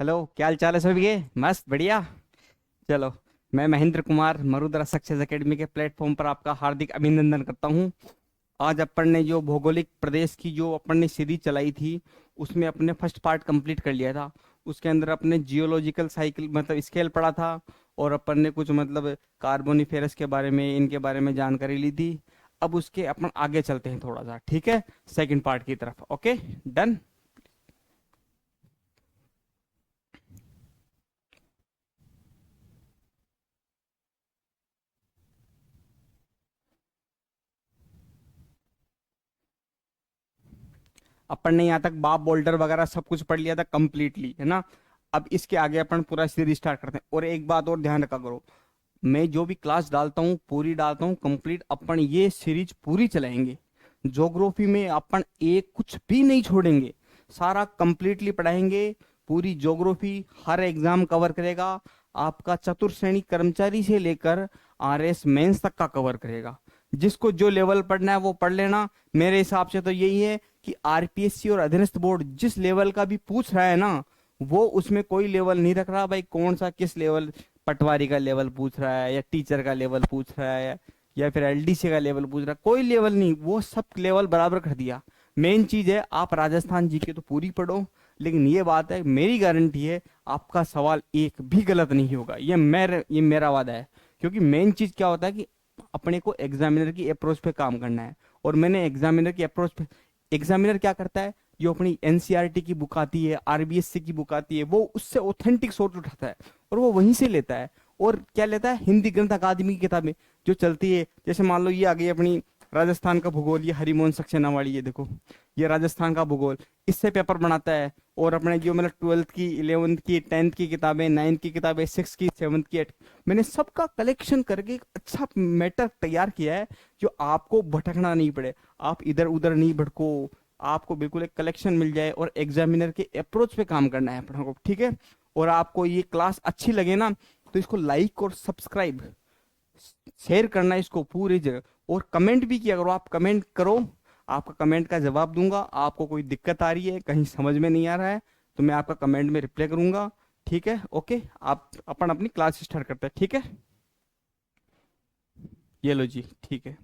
Hello, क्या हाल चाल है सभी के? मस्त बढ़िया। चलो, मैं महेंद्र कुमार मरुद्रा सक्सेस एकेडमी के प्लेटफॉर्म पर आपका हार्दिक अभिनंदन करता हूँ। आज अपन ने जो भौगोलिक प्रदेश की जो अपन ने सीरीज चलाई थी, उसमें अपने फर्स्ट पार्ट कंप्लीट कर लिया था। उसके अंदर अपने जियोलॉजिकल साइकिल मतलब स्केल पढ़ा था, और अपन ने कुछ मतलब कार्बोनिफेरस के बारे में, इनके बारे में जानकारी ली थी। अब उसके अपन आगे चलते हैं थोड़ा सा, ठीक है, सेकंड पार्ट की तरफ। Okay, done. अपन ने यहाँ तक बाप बोल्डर वगैरह सब कुछ पढ़ लिया था कंप्लीटली, है ना। अब इसके आगे अपन पूरा सीरीज स्टार्ट करते हैं। और एक बात और ध्यान रखा करो, मैं जो भी क्लास डालता हूँ पूरी डालता हूँ कंप्लीट। अपन ये सीरीज पूरी चलाएंगे। ज्योग्राफी में अपन एक कुछ भी नहीं छोड़ेंगे, सारा कंप्लीटली पढ़ाएंगे। पूरी ज्योग्राफी हर एग्जाम कवर करेगा। आपका चतुर्थ श्रेणी कर्मचारी से लेकर आरएस मेंस तक का कवर करेगा। जिसको जो लेवल पढ़ना है वो पढ़ लेना। मेरे हिसाब से तो यही है कि आरपीएससी और अधीनस्थ बोर्ड जिस लेवल का भी पूछ रहा है ना, वो उसमें कोई लेवल नहीं रख रहा भाई, कौन सा किस लेवल। पटवारी का लेवल पूछ रहा है, या टीचर का लेवल पूछ रहा है, या फिर एलडीसी का लेवल पूछ रहा है, कोई लेवल नहीं, वो सब लेवल बराबर कर दिया। मेन चीज है आप राजस्थान जीके तो पूरी पढ़ो, लेकिन ये बात है, मेरी गारंटी है आपका सवाल एक भी गलत नहीं होगा। ये मेरा वादा है। क्योंकि मेन चीज क्या होता है कि अपने को एग्जामिनर की अप्रोच पे काम करना है। और मैंने एग्जामिनर की अप्रोच पे, एग्जामिनर क्या करता है, जो अपनी एनसीईआरटी की बुक आती है, आरबीएससी की बुक आती है, वो उससे ऑथेंटिक सोर्स उठाता है और वो वहीं से लेता है। और क्या लेता है, हिंदी ग्रंथ अकादमी की किताबें जो चलती है। जैसे मान लो ये आ गई अपनी राजस्थान का भूगोल, ये हरिमोहन सक्सेना वाली, ये देखो, ये राजस्थान का भूगोल, इससे पेपर बनाता है। और अपने जो मतलब ट्वेल्थ की, इलेवेंथ की, टेंथ की किताबें, नाइन्थ की किताबें, सिक्स की, सेवन्थ की, एट, मैंने सबका कलेक्शन करके एक अच्छा मैटर तैयार किया है, जो आपको भटकना नहीं पड़े, आप इधर उधर नहीं भटको, आपको बिल्कुल एक कलेक्शन मिल जाए। और एग्जामिनर के अप्रोच पे काम करना है अपना को, ठीक है। और आपको ये क्लास अच्छी लगे ना, तो इसको लाइक और सब्सक्राइब, शेयर करना है इसको पूरी जगह। और कमेंट भी किया करो, आप कमेंट करो, आपका कमेंट का जवाब दूंगा। आपको कोई दिक्कत आ रही है, कहीं समझ में नहीं आ रहा है, तो मैं आपका कमेंट में रिप्लाई करूंगा, ठीक है। ओके, आप अपन अपनी क्लास स्टार्ट करते हैं, ठीक है। ये लो जी, ठीक है।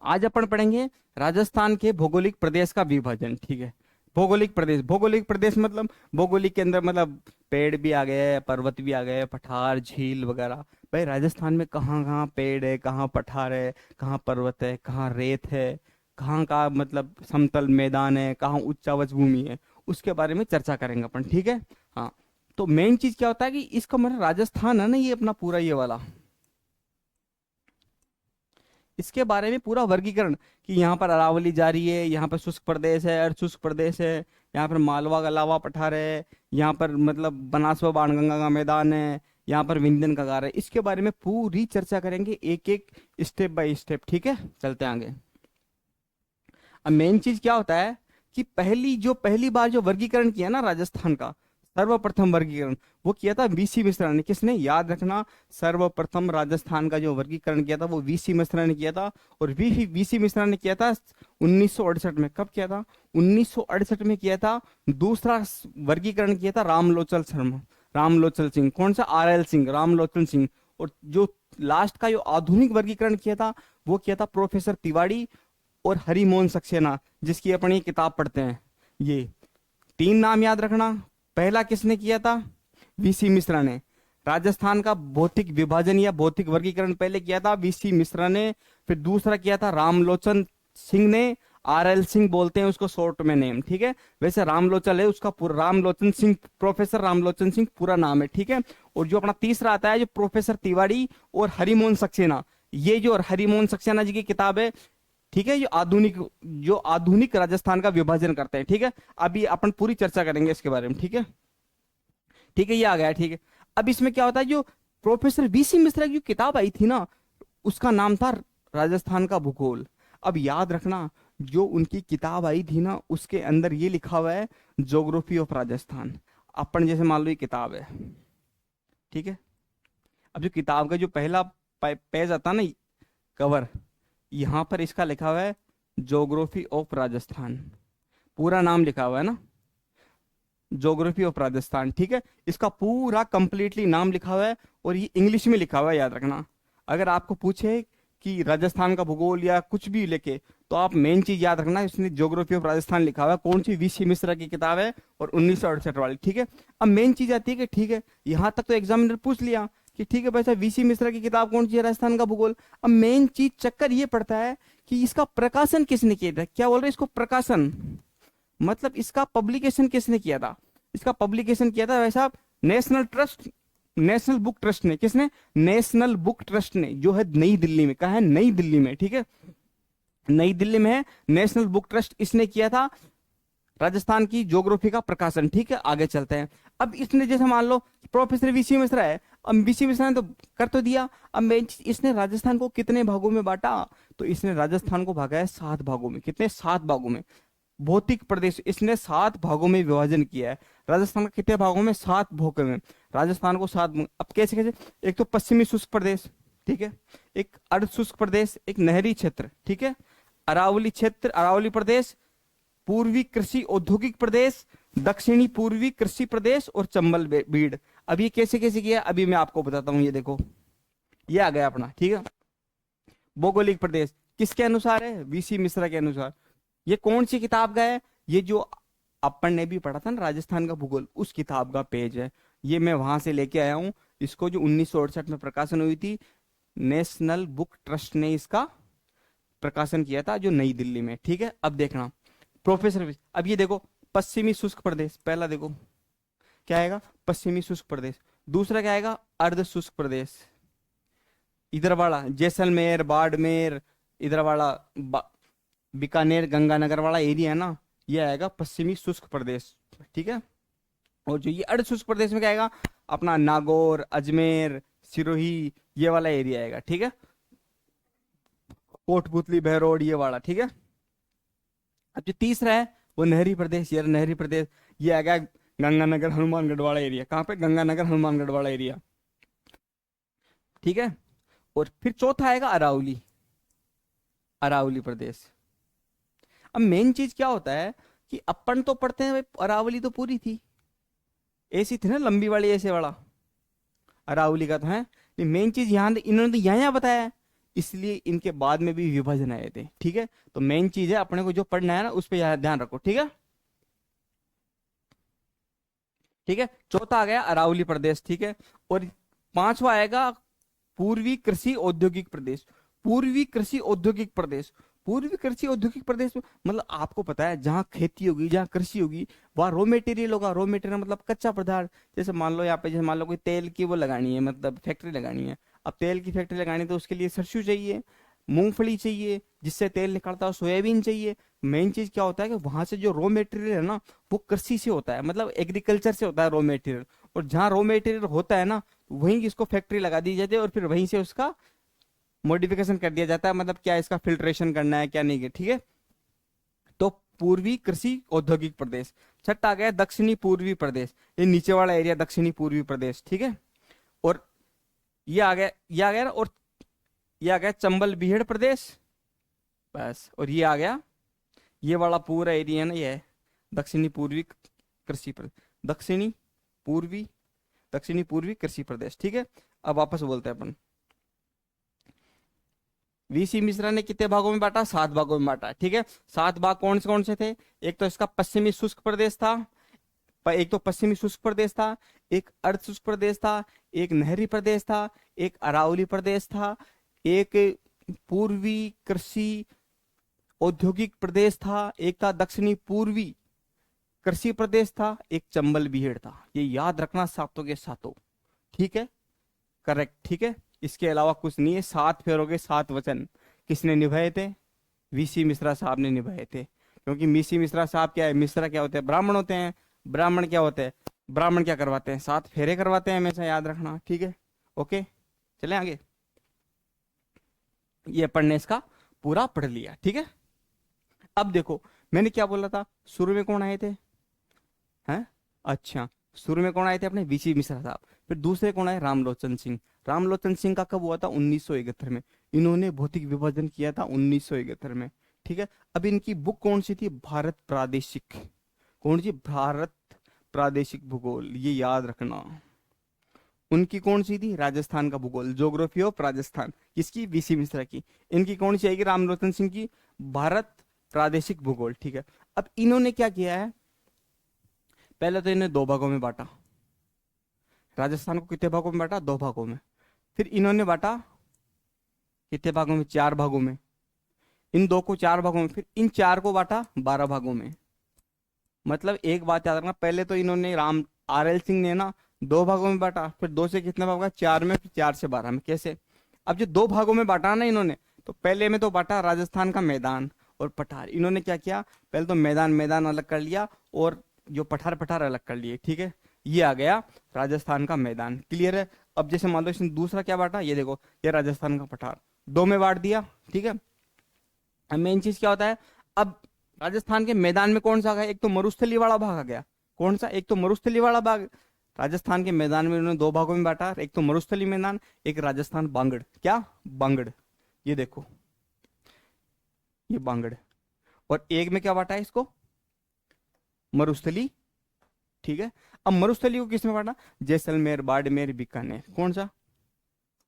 आज अपन पढ़ेंगे राजस्थान के भौगोलिक प्रदेश का विभाजन, ठीक है। भौगोलिक प्रदेश, भौगोलिक प्रदेश मतलब भौगोलिक के अंदर मतलब पेड़ भी आ गए, पर्वत भी आ गए, पठार झील वगैरह। भाई राजस्थान में कहाँ कहाँ पेड़ है, कहाँ पठार है, कहाँ पर्वत है, कहाँ रेत है, कहाँ का मतलब समतल मैदान है, कहाँ उच्चावच भूमि है, उसके बारे में चर्चा करेंगे अपन, ठीक है। हाँ, तो मेन चीज क्या होता है कि इसका मतलब राजस्थान है ना, ये अपना पूरा ये वाला, इसके बारे में पूरा वर्गीकरण, कि यहाँ पर अरावली जा रही है, यहाँ पर शुष्क प्रदेश है, अर्ध शुष्क प्रदेश है, यहाँ पर मालवा का लावा पठार है, यहाँ पर मतलब बनासवा बाणगंगा का मैदान है, यहाँ पर विंध्यन का गार है। इसके बारे में पूरी चर्चा करेंगे, एक एक स्टेप बाय स्टेप, ठीक है। चलते हैं आगे। अब मेन चीज क्या होता है कि पहली बार जो वर्गीकरण किया ना राजस्थान का, सर्वप्रथम वर्गीकरण वो किया था वीसी मिश्रा ने। किसने, याद रखना, सर्वप्रथम राजस्थान का जो वर्गीकरण किया था वो वीसी मिश्रा ने किया था। और वी वीसी मिश्रा ने किया था 1968 में। कब किया था, 1968 में किया था। दूसरा वर्गीकरण किया था रामलोचन शर्मा, रामलोचन सिंह, कौन सा, आरएल सिंह, रामलोचन सिंह। और जो लास्ट का जो आधुनिक वर्गीकरण किया था, वो किया था प्रोफेसर तिवाड़ी और हरिमोहन सक्सेना, जिसकी अपन ये किताब पढ़ते हैं। ये तीन नाम याद रखना। पहला किसने किया था, वीसी मिश्रा ने। राजस्थान का भौतिक विभाजन या भौतिक वर्गीकरण पहले किया था वीसी मिश्रा ने। फिर दूसरा किया था रामलोचन सिंह ने, आरएल सिंह बोलते हैं उसको शॉर्ट में नेम, ठीक है। वैसे रामलोचन है उसका पूरा, रामलोचन सिंह, प्रोफेसर रामलोचन सिंह पूरा नाम है, ठीक है। और जो अपना तीसरा आता है जो प्रोफेसर तिवाड़ी और हरिमोहन सक्सेना, ये जो हरिमोहन सक्सेना जी की किताब है, ठीक है, जो आधुनिक राजस्थान का विभाजन करते हैं, ठीक है। अभी अपन पूरी चर्चा करेंगे इसके बारे में, ठीक है। ठीक है, ये आ गया, ठीक है। अब इसमें क्या होता है, जो प्रोफेसर वीसी मिश्रा की जो किताब आई थी ना, उसका नाम था राजस्थान का भूगोल। अब याद रखना, जो उनकी किताब आई थी ना, उसके अंदर ये लिखा हुआ है ज्योग्राफी ऑफ राजस्थान। अपन जैसे मान लो ये किताब है, ठीक है। अब जो किताब का जो पहला पेज आता ना, कवर, यहाँ पर इसका लिखा हुआ है ज्योग्राफी ऑफ राजस्थान, पूरा नाम लिखा हुआ है ना, ज्योग्राफी ऑफ राजस्थान, ठीक है। इसका पूरा कंप्लीटली नाम लिखा हुआ है और ये इंग्लिश में लिखा हुआ है, याद रखना। अगर आपको पूछे कि राजस्थान का भूगोल या कुछ भी लेके, तो आप मेन चीज याद रखना, इसने ज्योग्राफी ऑफ राजस्थान लिखा हुआ है, कौन सी, वीसी मिश्रा की किताब है और 1968 वाली, ठीक है। अब मेन चीज आती है कि ठीक है, यहाँ तक तो एग्जामिनर पूछ लिया कि ठीक है भाई साहब, वीसी मिश्रा की किताब कौन सी है, राजस्थान का भूगोल। अब मेन चीज चक्कर ये पड़ता है कि इसका प्रकाशन किसने किया था। क्या बोल रहे हैं इसको, प्रकाशन, मतलब इसका पब्लिकेशन किसने किया था। इसका पब्लिकेशन किया था भाई साहब national trust, national book trust ने। किसने, नेशनल बुक ट्रस्ट ने, जो है नई दिल्ली में। कहा है, नई दिल्ली में, ठीक है, नई दिल्ली में है नेशनल बुक ट्रस्ट, इसने किया था राजस्थान की ज्योग्राफी का प्रकाशन, ठीक है। आगे चलते हैं। अब इसने जैसे मान लो प्रोफेसर वीसी मिश्रा है, अब वीसी मिश्रा ने तो कर तो दिया, अब मेन चीज, इसने राजस्थान को कितने भागों में बांटा, तो इसने राजस्थान को भागा है 7 भागों में। कितने, 7 भागों में। भौतिक प्रदेश इसने 7 भागों में विभाजन किया है। राजस्थान का कितने भागों में, 7 भागों में। राजस्थान को 7, अब कैसे कैसे, एक तो पश्चिमी शुष्क प्रदेश, ठीक है, एक अर्ध शुष्क प्रदेश, एक नहरी क्षेत्र, ठीक है, अरावली क्षेत्र, अरावली प्रदेश, पूर्वी कृषि औद्योगिक प्रदेश, दक्षिणी पूर्वी कृषि प्रदेश और चंबल बीड़। अब ये कैसे कैसे किया, अभी मैं आपको बताता हूँ। ये देखो, ये आ गया अपना, ठीक है। भौगोलिक प्रदेश किसके अनुसार है, वीसी मिश्रा के अनुसार। ये कौन सी किताब का है, ये जो अपन ने भी पढ़ा था ना राजस्थान का भूगोल, उस किताब का पेज है। ये मैं वहां से लेके आया हूं इसको, जो 1968 में प्रकाशन हुई थी। नेशनल बुक ट्रस्ट ने इसका प्रकाशन किया था, जो नई दिल्ली में, ठीक है। अब देखना प्रोफेसर, अब ये देखो पश्चिमी शुष्क प्रदेश, पहला देखो क्या आएगा, पश्चिमी शुष्क प्रदेश। दूसरा क्या आएगा, अर्ध शुष्क प्रदेश, इधर वाला जैसलमेर, बाड़मेर, इधर वाला बीकानेर, गंगानगर वाला एरिया है ना, ये आएगा पश्चिमी शुष्क प्रदेश, ठीक है। और जो ये अर्ध शुष्क प्रदेश में क्या आएगा, अपना नागौर, अजमेर, सिरोही, ये वाला एरिया आएगा, ठीक है। कोटपुतली, बहरोड, ये वाला, ठीक है। अब जो तीसरा है वो नहरी प्रदेश, ये नहरी प्रदेश, ये आएगा गंगानगर, हनुमानगढ़ वाला एरिया। कहाँ पे, गंगानगर, हनुमानगढ़ वाला एरिया, ठीक है। और फिर चौथा आएगा अरावली, अरावली प्रदेश। अब मेन चीज क्या होता है कि अपन तो पढ़ते हैं भाई, अरावली तो पूरी थी, ऐसी थी ना लंबी वाली, ऐसे वाला अरावली का तो है। मेन चीज यहाँ इन्होंने तो यहाँ बताया है, इसलिए इनके बाद में भी विभाजन आए थे, ठीक है। तो मेन चीज है अपने को जो पढ़ना है ना, उस पर ध्यान रखो, ठीक है, ठीक है। चौथा आ गया अरावली प्रदेश, ठीक है। और पांचवा आएगा पूर्वी कृषि औद्योगिक प्रदेश, पूर्वी कृषि औद्योगिक प्रदेश। पूर्वी कृषि औद्योगिक प्रदेश में मतलब आपको पता है, जहाँ खेती होगी, जहाँ कृषि होगी, वहाँ रॉ मेटेरियल होगा। रॉ मेटेरियल मतलब कच्चा पदार्थ। जैसे मान लो यहाँ पे, जैसे मान लो कोई तेल की वो लगानी है, मतलब फैक्ट्री लगानी है। अब तेल की फैक्ट्री लगानी है तो उसके लिए सरसों चाहिए, मूंगफली चाहिए जिससे तेल निकलता है, सोयाबीन चाहिए। मेन चीज क्या होता है कि वहां से जो रॉ मेटेरियल है ना, वो कृषि से होता है, मतलब एग्रीकल्चर से होता है रॉ मेटेरियल। और जहाँ रॉ मेटेरियल होता है ना, वहीं इसको फैक्ट्री लगा दी जाती है और फिर वहीं से उसका मॉडिफिकेशन कर दिया जाता है, मतलब क्या इसका फिल्ट्रेशन करना है, क्या नहीं है, ठीक है। तो पूर्वी कृषि औद्योगिक प्रदेश। छठा आ गया दक्षिणी पूर्वी प्रदेश, ये नीचे वाला एरिया दक्षिणी पूर्वी प्रदेश, ठीक है। और ये आ गया, ये आ गया ना, और ये आ गया चंबल बीहड़ प्रदेश, बस। और ये आ गया, ये वाला पूरा एरिया ना, ये है दक्षिणी पूर्वी कृषि प्रदेश, दक्षिणी पूर्वी, दक्षिणी पूर्वी कृषि प्रदेश, ठीक है। अब वापस बोलते हैं अपन, वीसी मिश्रा ने कितने भागों में बांटा, 7 भागों में बांटा, ठीक है। 7 भाग कौन से थे, एक तो इसका पश्चिमी शुष्क प्रदेश था, एक तो पश्चिमी शुष्क प्रदेश था, एक अर्ध शुष्क प्रदेश था, एक नहरी प्रदेश था, एक अरावली प्रदेश था, एक पूर्वी कृषि औद्योगिक प्रदेश था, एक था दक्षिणी पूर्वी कृषि प्रदेश था, एक चंबल बीहड़ था। ये याद रखना, सातों के सातों, ठीक है, करेक्ट, ठीक है। इसके अलावा कुछ नहीं है। 7 फेरों के 7 वचन किसने निभाए थे, वीसी मिश्रा साहब ने निभाए थे। क्योंकि वीसी मिश्रा साहब क्या है, मिश्रा क्या होते हैं, ब्राह्मण होते हैं। ब्राह्मण क्या होते हैं, ब्राह्मण क्या करवाते हैं, 7 फेरे करवाते हैं, हमेशा याद रखना, ठीक है। ओके, चले आगे। ये पढ़ने इसका पूरा पढ़ लिया, ठीक है। अब देखो, मैंने क्या बोला था, शुरू में कौन आए थे, हैं? अच्छा, शुरू में कौन आए थे अपने, वीसी मिश्रा साहब। फिर दूसरे कौन आए, रामलोचन सिंह। रामलोचन सिंह का कब हुआ था, 1971 में। इन्होंने भौतिक विभाजन किया था 1971 में। ठीक है। अब इनकी बुक कौन सी थी, भारत प्रादेशिक। कौन सी, भारत प्रादेशिक भूगोल, ये याद रखना। उनकी कौन सी थी, राजस्थान का भूगोल, ज्योग्राफी ऑफ राजस्थान, किसकी, वीसी मिश्रा की। इनकी कौन सी आएगी, रामलोचन सिंह की, भारत प्रादेशिक भूगोल। ठीक है। अब इन्होंने क्या किया है, पहले तो इन्हें दो भागों में बांटा, राजस्थान को कितने भागों में बांटा, दो भागों में। फिर इन्होंने बांटा कितने भागों में, चार भागों में। इन दो को चार भागों में, फिर इन चार को बांटा 12 भागों में। मतलब एक बात याद रखना, पहले तो इन्होंने राम आर एल सिंह ने ना दो भागों में बांटा, फिर दो से कितने भाग, चार में, फिर चार से 12 में। कैसे, अब जो दो भागों में बांटा ना इन्होंने, तो पहले में तो बांटा राजस्थान का मैदान और पठार। इन्होंने क्या किया, पहले तो मैदान मैदान अलग कर लिया, और जो पठार पठार अलग कर लिए। ठीक है, ये आ गया राजस्थान का मैदान। क्लियर है। अब जैसे मान लो इसने दूसरा क्या बांटा, ये देखो, ये राजस्थान का पठार दो में बांट दिया। ठीक है। अब मेन चीज क्या होता है, अब राजस्थान के मैदान में कौन सा आ गया, एक तो मरुस्थली वाला भाग आ गया। कौन सा, एक तो मरुस्थली वाला भाग। राजस्थान के मैदान में उन्होंने दो भागों में बांटा, एक तो मरुस्थली मैदान, एक राजस्थान बांगड़। क्या, बांगड़, ये देखो, ये बांगड़। और एक में क्या बांटा है इसको, मरुस्थली। ठीक है। अब मरुस्थली को किसमें बांटा, जैसलमेर, बाड़मेर, बीकानेर। कौन सा,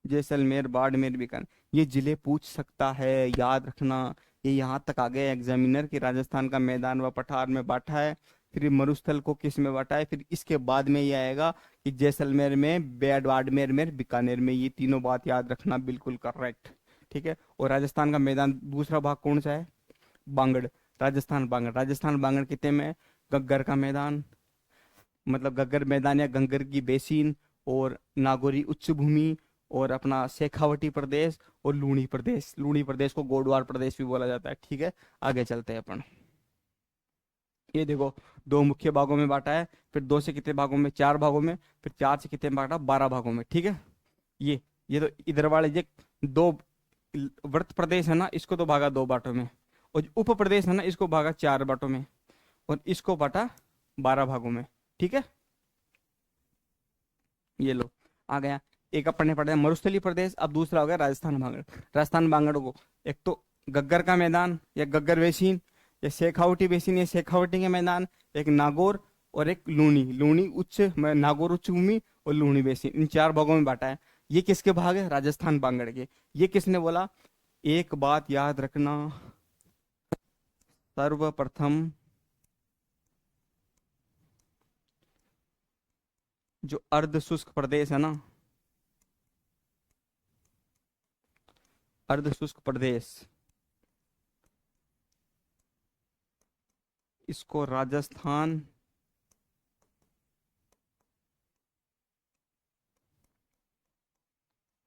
जैसलमेर, बाड़मेर, बीकानेर। ये जिले पूछ सकता है, याद रखना। ये यहाँ तक आ गए एग्जामिनर कि राजस्थान का मैदान व पठार में बांटा है, फिर मरुस्थल को किस में बांटा है, फिर इसके बाद में ये आएगा कि जैसलमेर में, बाड़मेर में, बीकानेर में। ये तीनों बात याद रखना, बिल्कुल करेक्ट। ठीक है। और राजस्थान का मैदान दूसरा भाग कौन सा है, बांगड़। राजस्थान बांगड़, राजस्थान बांगड़ कितने में है? गग्गर का मैदान, मतलब गग्गर मैदान या गंगर की बेसिन, और नागौरी उच्च भूमि, और अपना शेखावटी प्रदेश, और लूणी प्रदेश। लूणी प्रदेश को गोडवार प्रदेश भी बोला जाता है। ठीक है। आगे चलते हैं अपन। ये देखो, दो मुख्य भागों में बांटा है, फिर दो से कितने भागों में, चार भागों में, फिर चार से कितने में बांटा, 12 भागों में। ठीक है। ये तो इधर वाले ये दो व्रत प्रदेश है ना, इसको तो भागा दो बाटों में, और जो उप प्रदेश है ना, इसको भागा चार बाटों में, और इसको बांटा 12 भागों में। ठीक है। ये लो, आ गया। एक अपन ने पढ़ा है मरुस्थली प्रदेश, अब दूसरा हो गया राजस्थान बांगड़। राजस्थान बांगड़ को एक तो गग्गर का मैदान या गग्गर बेसिन, या शेखावटी बेसिन या शेखावटी के मैदान, एक नागौर, और एक लूणी, लूणी उच्च, नागौर उच्च भूमि, और लूणी बेसिन। इन चार भागों में बांटा है। ये किसके भाग है, राजस्थान बांगड़ के। ये किसने बोला, एक बात याद रखना, सर्वप्रथम जो अर्ध शुष्क प्रदेश है ना, अर्ध शुष्क प्रदेश, इसको राजस्थान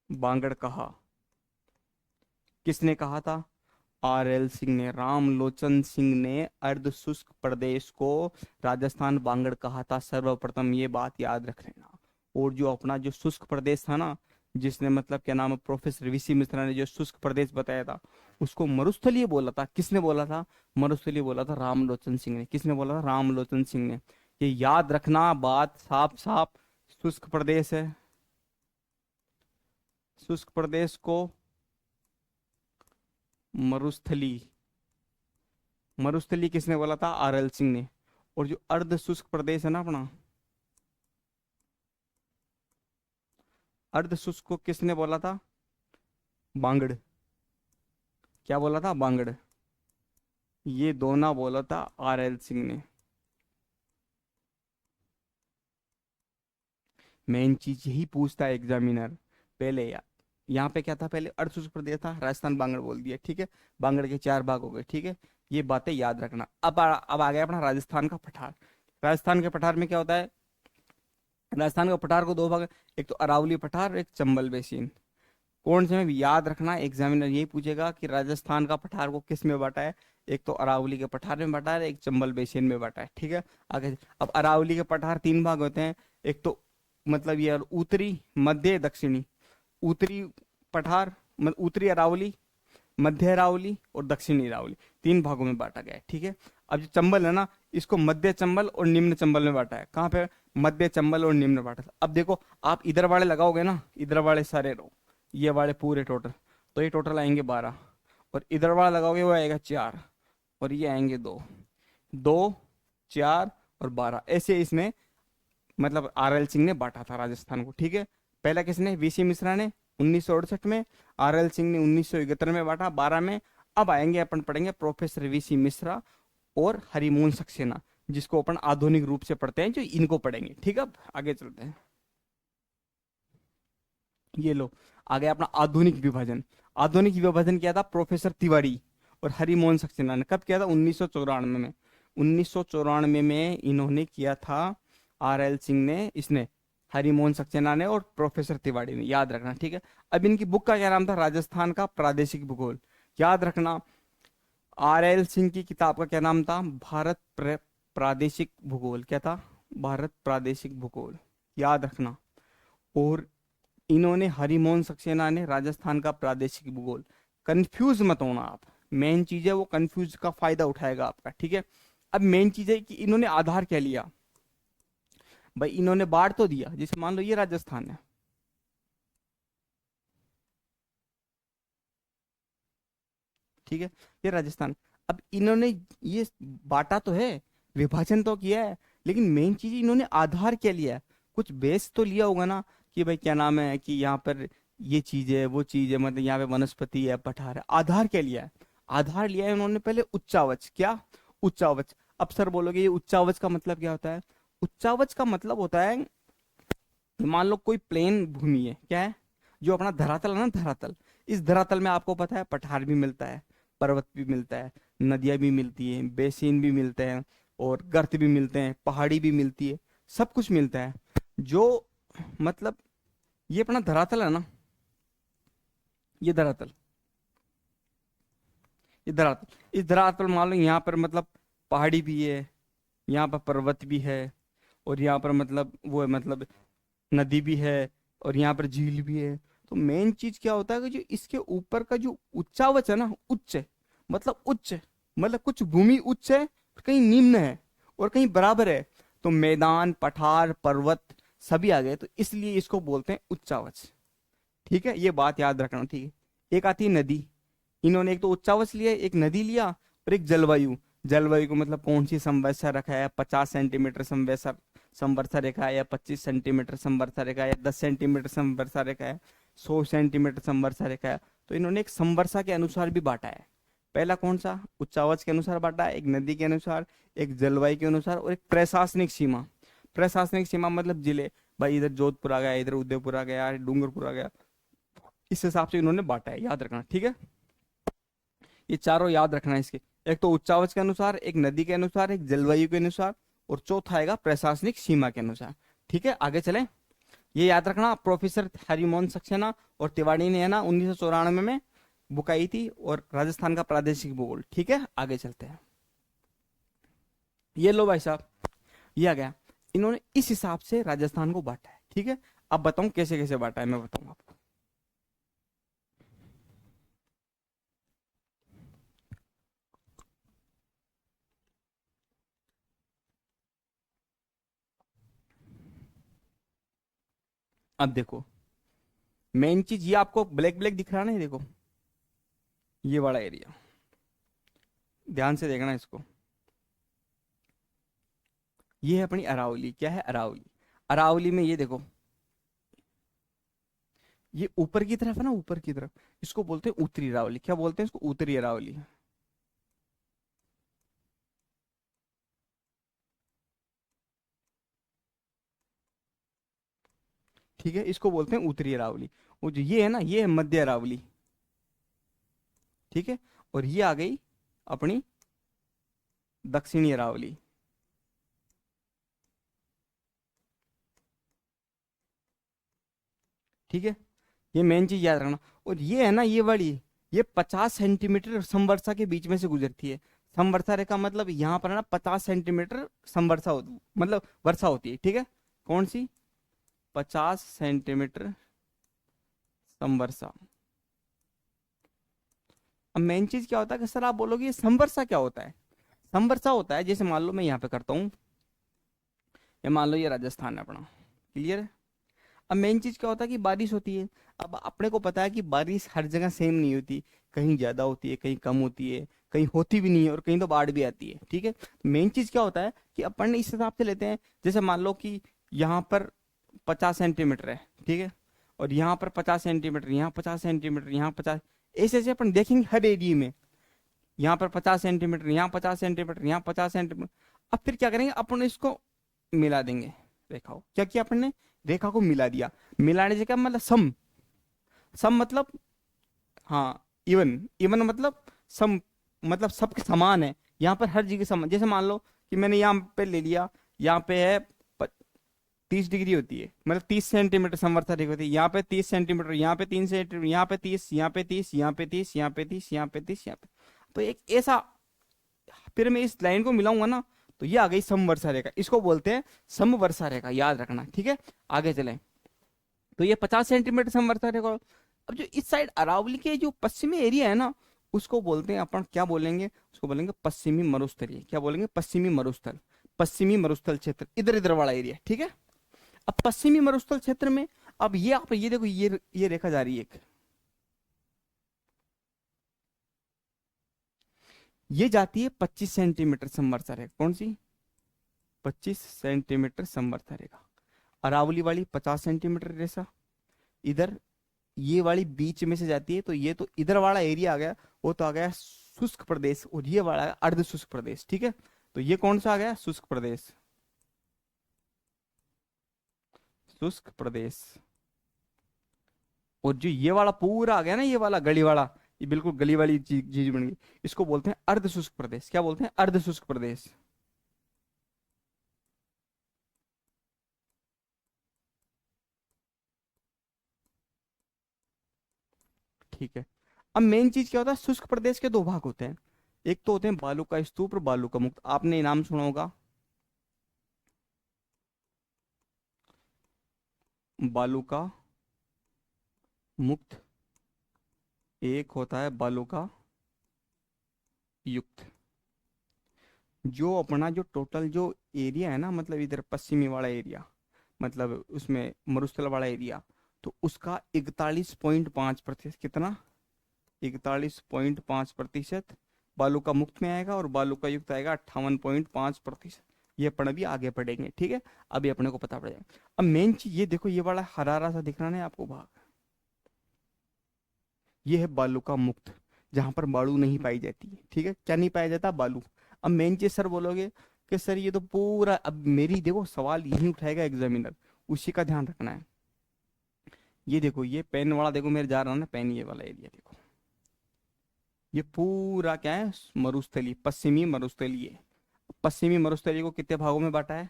बांगड़ कहा। किसने कहा था, आर एल सिंह ने, रामलोचन सिंह ने अर्ध शुष्क प्रदेश को राजस्थान बांगड़ कहा था सर्वप्रथम। ये बात याद रख लेना। और जो अपना जो शुष्क प्रदेश था ना, जिसने मतलब क्या नाम है, प्रोफेसर वीसी मिश्रा ने जो शुष्क प्रदेश बताया था, उसको मरुस्थलीय बोला था। किसने बोला था, मरुस्थलीय बोला था रामलोचन सिंह ने। किसने बोला था, रामलोचन सिंह ने। ये याद रखना, बात साफ साफ। शुष्क प्रदेश है, शुष्क प्रदेश को मरुस्थली, मरुस्थली किसने बोला था, आर एल सिंह ने। और जो अर्ध शुष्क प्रदेश है ना अपना, अर्ध शुष्क को किसने बोला था, बांगड़। क्या बोला था, बांगड़। ये दोना बोला था आर एल सिंह ने। मेन चीज यही पूछता है एग्जामिनर। पहले यार, यहाँ पे क्या था, पहले अर्ध शुष्क प्रदेश था, राजस्थान बांगड़ बोल दिया। ठीक है। बांगड़ के चार भाग हो गए। ठीक है। ये बातें याद रखना। अब आ गया अपना राजस्थान का पठार। राजस्थान के पठार में क्या होता है, राजस्थान का पठार को दो भाग, एक तो अरावली पठार, एक चंबल बेसिन। कौन से में भी याद रखना, एग्जामिनर यही पूछेगा कि राजस्थान का पठार को किस में बांटा है, एक तो अरावली के पठार में बांटा है, एक चंबल बेसिन में बांटा है। ठीक है। आगे, अब अरावली के पठार तीन भाग होते हैं, एक तो मतलब ये उत्तरी, मध्य, दक्षिणी। उत्तरी पठार मतलब उत्तरी अरावली, मध्य अरावली और दक्षिणी अरावली, तीन भागों में बांटा गया है। ठीक है, अब जो चंबल है ना, इसको मध्य चंबल और निम्न चंबल में बांटा है। कहाँ पे? मध्य चंबल और निम्न बांटा था। अब देखो, आप इधर वाले लगाओगे ना, इधर वाले सारे रो, ये वाले पूरे टोटल, तो ये टोटल आएंगे 12, और इधर वाला लगाओगे वो आएगा 4, और ये आएंगे 2, 2, 4 और 12, ऐसे इसने मतलब RL सिंह ने बांटा था राजस्थान को। ठीक है, पहला किसने? VC मिश्रा ने 1968 में, RL सिंह ने 1971 में बांटा, 12 में। अब आएंगे अपन पढ़ेंगे प्रोफेसर VC मिश्रा और हरिमोहन सक्सेना, जिसको अपन आधुनिक रूप से पढ़ते हैं, जो इनको पढ़ेंगे। ठीक है, अब आगे चलते हैं। ये लो, आ गया अपना आधुनिक विभाजन। आधुनिक विभाजन किया था प्रोफेसर तिवारी और हरिमोहन सक्सेना ने। कब किया था? 1994 में। 1994 में इन्होंने किया था, RL सिंह ने, इसने, हरिमोहन सक्सेना ने और प्रोफेसर तिवारी ने, याद रखना। ठीक है, अब इनकी बुक का क्या नाम था? राजस्थान का प्रादेशिक भूगोल, याद रखना। RL सिंह की किताब का क्या नाम था? भारत प्रादेशिक भूगोल। क्या था? भारत प्रादेशिक भूगोल, याद रखना। और इन्होंने, हरिमोहन सक्सेना ने, राजस्थान का प्रादेशिक भूगोल। कंफ्यूज मत होना आप, मेन चीज है वो कंफ्यूज का फायदा उठाएगा आपका। ठीक है, अब मेन चीज है कि इन्होंने आधार क्या लिया भाई? इन्होंने बाढ़ तो दिया, जैसे मान लो ये राजस्थान है, ठीक है, ये राजस्थान। अब इन्होंने ये बांटा तो है, विभाजन तो किया है, लेकिन मेन चीज इन्होंने आधार क्या लिया है? कुछ बेस तो लिया होगा ना, कि भाई क्या नाम है, कि यहाँ पर ये चीज है, वो चीज है, मतलब यहाँ पे वनस्पति है, पठार है। आधार क्या लिया है? आधार लिया है उन्होंने पहले उच्चावच। क्या? उच्चावच। अब सर बोलोगे ये उच्चावच का मतलब क्या होता है? उच्चावच का मतलब होता है, मान लो कोई प्लेन भूमि है, क्या है, जो अपना धरातल है ना, धरातल, इस धरातल में आपको पता है पठार भी मिलता है, पर्वत भी मिलता है, नदियां भी मिलती हैं, बेसिन भी मिलते हैं, और गर्त भी मिलते हैं, पहाड़ी भी मिलती है, सब कुछ मिलता है। जो मतलब ये अपना धरातल है ना, ये धरातल, ये धरातल, इस धरातल मान लो यहाँ पर मतलब पहाड़ी भी है, यहाँ पर पर्वत भी है, और यहाँ पर मतलब वो है, मतलब नदी भी है, और यहाँ पर झील भी है। तो मेन चीज क्या होता है कि जो इसके ऊपर का जो उच्चावच है ना, उच्च है, मतलब उच्च, मतलब कुछ भूमि उच्च है, कहीं निम्न है, और कहीं बराबर है। तो मैदान, पठार, पर्वत सभी आ गए, तो इसलिए इसको बोलते हैं उच्चावच। ठीक है, ये बात याद रखना। ठीक है, एक आती है नदी। इन्होंने एक तो उच्चावच लिया, एक नदी लिया, और एक जलवायु। जलवायु को मतलब कौन सी संवत्सर रखा है, 50 सेंटीमीटर संवत्सर, संवर्षा रेखा है, या 25 सेंटीमीटर संवर्षा रेखा है, या 10 सेंटीमीटर संवर्षा रेखा है, 100 सेंटीमीटर संवर्षा रेखा है। तो इन्होंने एक संवर्षा के अनुसार भी बांटा है। पहला कौन सा? उच्चावच के अनुसार बांटा है, एक नदी के अनुसार, एक जलवायु के अनुसार, और एक प्रशासनिक सीमा। प्रशासनिक सीमा मतलब जिले, भाई इधर जोधपुर आ गया, इधर उदयपुर आ गया, डूंगरपुर आ गया, इस हिसाब से इन्होंने बांटा है, याद रखना। ठीक है, ये चारों याद रखना है इसके, एक तो उच्चावच के अनुसार, एक नदी के अनुसार, एक जलवायु के अनुसार, और चौथा आएगा प्रशासनिक सीमा के अनुसार। ठीक है, आगे चले। ये याद रखना, प्रोफेसर हरिमोहन सक्सेना और तिवारी ने, है ना, 1994 में बुक आई थी, और राजस्थान का प्रादेशिक भूगोल। ठीक है, आगे चलते हैं। ये लो भाई साहब, ये आ गया। इन्होंने इस हिसाब से राजस्थान को बांटा है। ठीक है, अब बताऊं कैसे कैसे बांटा है, मैं बताऊंगा आपको। अब देखो, मेन चीज ये आपको ब्लैक ब्लैक दिख रहा है ना, ये देखो, ये वाला एरिया, ध्यान से देखना इसको। ये है अपनी अरावली। क्या है? अरावली। अरावली में ये देखो, ये ऊपर की तरफ है ना, ऊपर की तरफ, इसको बोलते हैं उत्तरी अरावली। क्या बोलते हैं इसको? उत्तरी अरावली। ठीक है, इसको बोलते हैं उत्तरी अरावली। वो जो ये है ना, ये है मध्य अरावली। ठीक है, और ये आ गई अपनी दक्षिणी अरावली। ठीक है, ये मेन चीज याद रखना। और ये है ना, ये वाली, ये 50 सेंटीमीटर समवर्षा के बीच में से गुजरती है। समवर्षा रेखा मतलब यहाँ पर है ना, 50 सेंटीमीटर समवर्षा होती, मतलब वर्षा होती है। ठीक है, कौन सी? 50 सेंटीमीटर समवर्षा। अब मेन चीज क्या होता है कि सर आप बोलोगे ये समवर्षा क्या होता है। समवर्षा होता है, जैसे मान लो मैं यहाँ पे करता हूँ, ये मान लो ये राजस्थान है अपना, क्लियर है। अब मेन चीज क्या होता है कि बारिश होती है। अब अपने को पता है कि बारिश हर जगह सेम नहीं होती, कहीं ज्यादा होती है, कहीं कम होती है, कहीं होती भी नहीं है, और कहीं तो बाढ़ भी आती है, ठीक है। मेन चीज क्या होता है कि अपन इस हिसाब से लेते हैं, जैसे मान लो कि यहाँ पर 50 सेंटीमीटर है, ठीक है, और यहाँ पर 50 सेंटीमीटर, यहाँ 50 सेंटीमीटर, यहाँ 50, ऐसे ऐसे अपन देखेंगे हर एरिया में, यहाँ पर 50 सेंटीमीटर, यहाँ 50 सेंटीमीटर, यहाँ 50 सेंटीमीटर। अब फिर क्या करेंगे, अपन इसको मिला देंगे रेखाओं, क्या किया अपन ने, रेखा को मिला दिया। मिलाने से क्या मतलब सम, सम मतलब, हाँ इवन, इवन मतलब सम, मतलब सबके समान है, यहाँ पर हर जगह समान। जैसे मान लो कि मैंने यहाँ पे ले लिया, यहाँ पे है 30 डिग्री होती है, मतलब 30 सेंटीमीटर समवर्ती रेखा होती है, यहाँ पे 30 सेंटीमीटर, यहाँ पे 3 सेंटीमीटर, यहाँ पे 30, यहाँ पे 30, यहाँ पे 30, यहाँ पे 30, यहाँ पे 30, यहाँ पे, तो एक ऐसा, फिर मैं इस लाइन को मिलाऊंगा ना, तो ये आ गई समवर्षा रेखा, इसको बोलते हैं समवर्षा रेखा, याद रखना, ठीक है। आगे चलें, तो ये 50 सेंटीमीटर समवर्षा रेखा। अब जो इस साइड अरावली के जो पश्चिमी एरिया है ना, उसको बोलते हैं अपन, क्या बोलेंगे, उसको बोलेंगे पश्चिमी मरुस्थलीय, क्या बोलेंगे, पश्चिमी मरुस्थल, पश्चिमी मरुस्थल क्षेत्र, इधर इधर वाला एरिया, ठीक है। अब पश्चिमी मरुस्थल क्षेत्र में, अब ये आप ये देखो, ये रेखा जा रही है एक, ये जाती है 25 सेंटीमीटर समवर्षा रेखा, कौन सी, 25 सेंटीमीटर समवर्षा रेखा। अरावली वाली 50 सेंटीमीटर रेखा, इधर ये वाली बीच में से जाती है, तो ये तो इधर वाला एरिया आ गया, वो तो आ गया शुष्क प्रदेश, और ये वाला अर्ध शुष्क प्रदेश, ठीक है। तो ये कौन सा आ गया, शुष्क प्रदेश, शुष्क प्रदेश। और जो ये वाला पूरा आ गया ना, ये वाला गली वाला, ये बिल्कुल गली वाली चीज चीज बन गई, इसको बोलते हैं अर्ध शुष्क प्रदेश, क्या बोलते हैं, अर्ध शुष्क प्रदेश। ठीक है। अब मेन चीज क्या होता है, शुष्क प्रदेश के दो भाग होते हैं, एक तो होते हैं बालू का स्तूप और बालू का मुक्त, आपने नाम सुना होगा, बालू का मुक्त, एक होता है बालू का युक्त। जो अपना जो टोटल जो एरिया है ना, मतलब इधर पश्चिमी वाला एरिया, मतलब उसमें मरुस्थल वाला एरिया, तो उसका 41.5%, कितना, 41.5% बालू का मुक्त में आएगा, और बालू का युक्त आएगा 58.5%। ये अपन अभी आगे पढ़ेंगे, ठीक है, अभी अपने को पता पड़ जाएगा। अब मेन चीज ये देखो, ये वाला हरारा सा दिख रहा है आपको भाग, ये है बालू का मुक्त, जहां पर बालू नहीं पाई जाती है, ठीक है, क्या नहीं पाया जाता, बालू। अब मेन चीज सर बोलोगे कि सर ये तो पूरा, अब मेरी देखो सवाल यही उठाएगा एग्जामिनर, उसी का ध्यान रखना है। ये देखो, ये पेन वाला देखो मेरे जा रहा है ना पेन, ये वाला एरिया देखो, ये पूरा क्या है, मरुस्थलीय, पश्चिमी मरुस्थलीय। पश्चिमी मरुस्थलीय को कितने भागों में बांटा है,